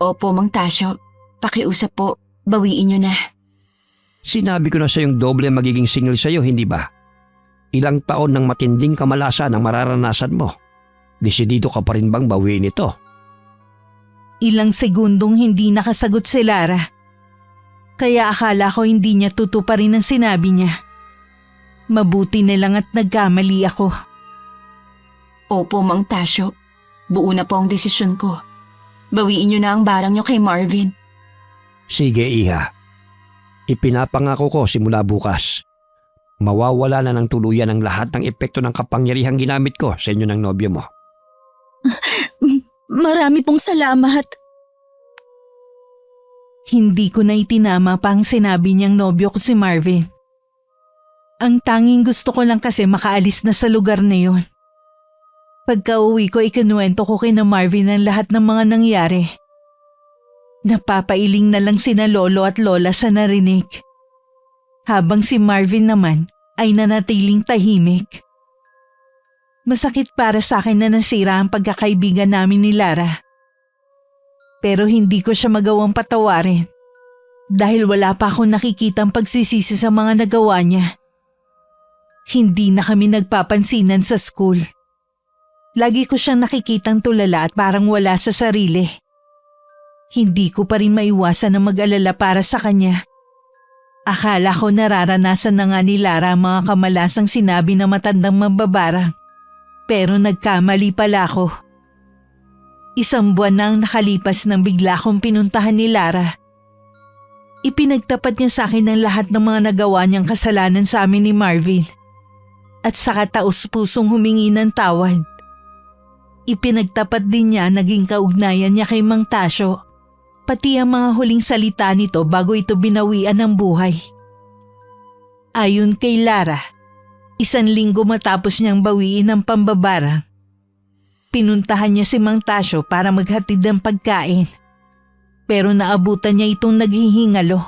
Opo, Mang Tasyo. Pakiusap po, bawiin nyo na. Sinabi ko na sa yung doble magiging single sa'yo, hindi ba? Ilang taon ng matinding kamalasan ang mararanasan mo. Desidido ka pa rin bang bawiin ito? Ilang segundong hindi nakasagot si Lara. Kaya akala ko hindi niya tutuparin ang sinabi niya. Mabuti na lang at nagkamali ako. Opo, Mang Tasyo. Buo na po ang desisyon ko. Bawiin nyo na ang barang nyo kay Marvin. Sige, Iha. Ipinapangako ko simula bukas. Mawawala na ng tuluyan ang lahat ng epekto ng kapangyarihang ginamit ko sa inyo ng nobyo mo. Marami pong salamat. Hindi ko na itinama pa ang sinabi niyang nobyo ko si Marvin. Ang tanging gusto ko lang kasi makaalis na sa lugar na yon. Pagka-uwi ko, ikinuwento ko kina Marvin ang lahat ng mga nangyari. Napapailing na lang sina lolo at lola sa narinig. Habang si Marvin naman ay nanatiling tahimik. Masakit para sa akin na nasira ang pagkakaibigan namin ni Lara. Pero hindi ko siya magawang patawarin dahil wala pa akong nakikitang pagsisisi sa mga nagawa niya. Hindi na kami nagpapansinan sa school. Lagi ko siyang nakikitang tulala at parang wala sa sarili. Hindi ko pa rin maiwasan na mag-alala para sa kanya. Akala ko nararanasan na nga ni Lara ang mga kamalasang sinabi ng matandang mambabarang. Pero nagkamali pala ako. 1 buwan na ang nakalipas nang bigla kong pinuntahan ni Lara. Ipinagtapat niya sa akin ang lahat ng mga nagawa niyang kasalanan sa amin ni Marvin. At saka taos-pusong humingi ng tawad. Ipinagtapat din niya naging kaugnayan niya kay Mang Tasyo, pati ang mga huling salita nito bago ito binawian ng buhay. Ayon kay Lara, 1 linggo matapos niyang bawiin ang pambabarang, pinuntahan niya si Mang Tasyo para maghatid ng pagkain. Pero naabutan niya itong naghihingalo.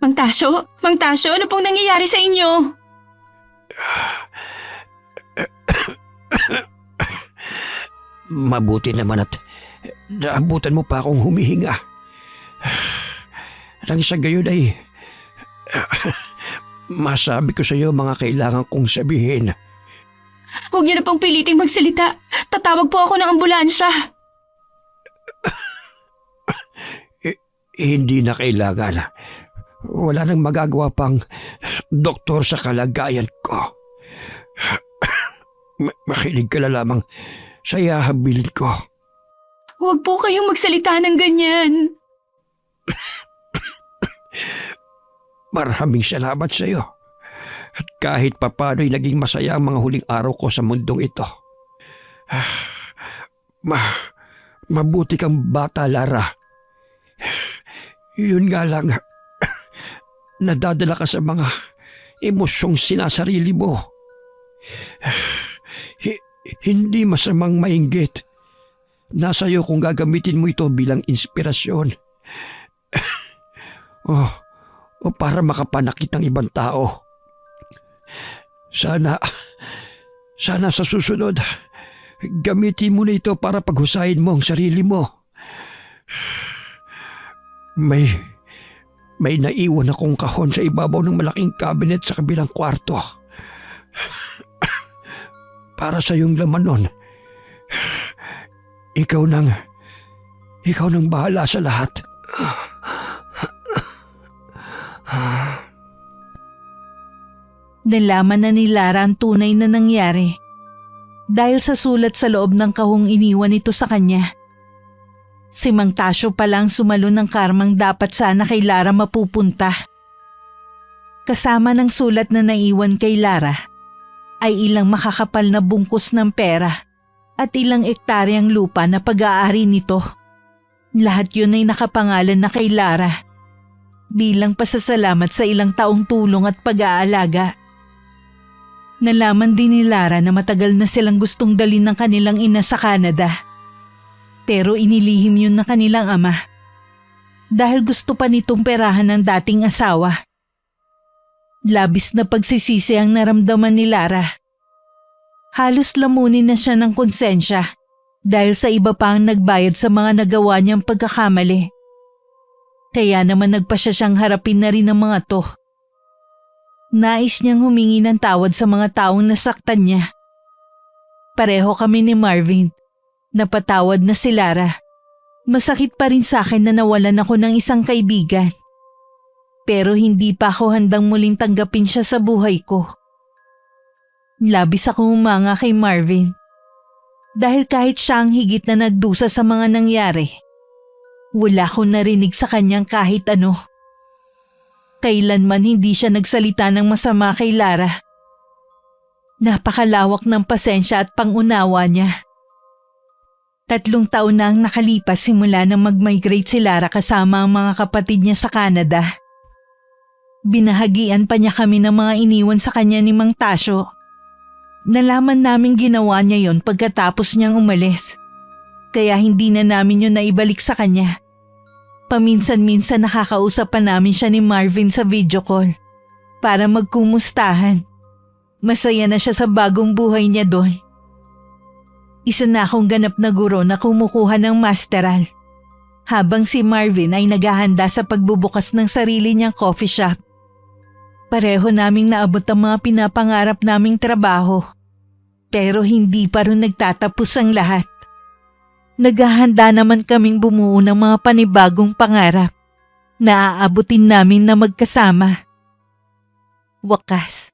Mang Tasyo, ano pong nangyayari sa inyo? Mabuti naman at naabutan mo pa akong humihinga. Nang sa gayon ay masabi ko sa iyo mga kailangan kong sabihin. Huwag niyo na pong piliting magsalita. Tatawag po ako ng ambulansya. Hindi na kailangan. Wala nang magagawa pang doktor sa kalagayan ko. Makinig ka na lamang sa ihahabilin ko. Huwag po kayong magsalita ng ganyan. Maraming salamat sa iyo. At kahit papano'y naging masaya ang mga huling araw ko sa mundong ito. Mabuti kang bata, Lara. Yun nga lang, nadadala ka sa mga emosyong sinasarili mo. Hindi masamang mainggit. Nasa iyo kung gagamitin mo ito bilang inspirasyon. O para makapanakit ng ibang tao. Sana sa susunod, gamitin mo na ito para paghusayin mo ang sarili mo. May naiwan akong kahon sa ibabaw ng malaking cabinet sa kabilang kwarto. Para sa iyong laman nun. Ikaw nang bahala sa lahat. Nalaman na ni Lara ang tunay na nangyari dahil sa sulat sa loob ng kahong iniwan nito sa kanya. Si Mang Tasyo pa lang sumalo ng karmang dapat sana kay Lara mapupunta. Kasama ng sulat na naiwan kay Lara ay ilang makakapal na bungkus ng pera at ilang ektaryang lupa na pag-aari nito. Lahat yun ay nakapangalan na kay Lara bilang pasasalamat sa ilang taong tulong at pag-aalaga. Nalaman din ni Lara na matagal na silang gustong dalhin ng kanilang ina sa Canada. Pero inilihim yun ng kanilang ama dahil gusto pa nitong perahan ng dating asawa. Labis na pagsisisi ang naramdaman ni Lara. Halos lamunin na siya ng konsensya dahil sa iba pa ang nagbayad sa mga nagawa niyang pagkakamali. Kaya naman nagpasya siyang harapin na rin ang mga to. Nais niyang humingi ng tawad sa mga taong nasaktan niya. Pareho kami ni Marvin. Napatawad na si Lara. Masakit pa rin sa akin na nawalan ako ng isang kaibigan. Pero hindi pa ako handang muling tanggapin siya sa buhay ko. Labis akong humanga kay Marvin. Dahil kahit siya ang higit na nagdusa sa mga nangyari, wala akong narinig sa kanyang kahit ano. Kailanman hindi siya nagsalita ng masama kay Lara. Napakalawak ng pasensya at pangunawa niya. 3 taon na ang nakalipas simula nang mag-migrate si Lara kasama ang mga kapatid niya sa Canada. Binahagian pa niya kami ng mga iniwan sa kanya ni Mang Tasyo. Nalaman namin ginawa niya yon pagkatapos niyang umalis. Kaya hindi na namin yun naibalik sa kanya. Paminsan-minsan nakakausap pa namin siya ni Marvin sa video call para magkumustahan. Masaya na siya sa bagong buhay niya doon. Isa na akong ganap na guro na kumukuha ng masteral habang si Marvin ay naghahanda sa pagbubukas ng sarili niyang coffee shop. Pareho naming naabot ang mga pinapangarap naming trabaho pero hindi pa rin nagtatapos ang lahat. Naghahanda naman kaming bumuo ng mga panibagong pangarap na aabutin namin na magkasama. Wakas,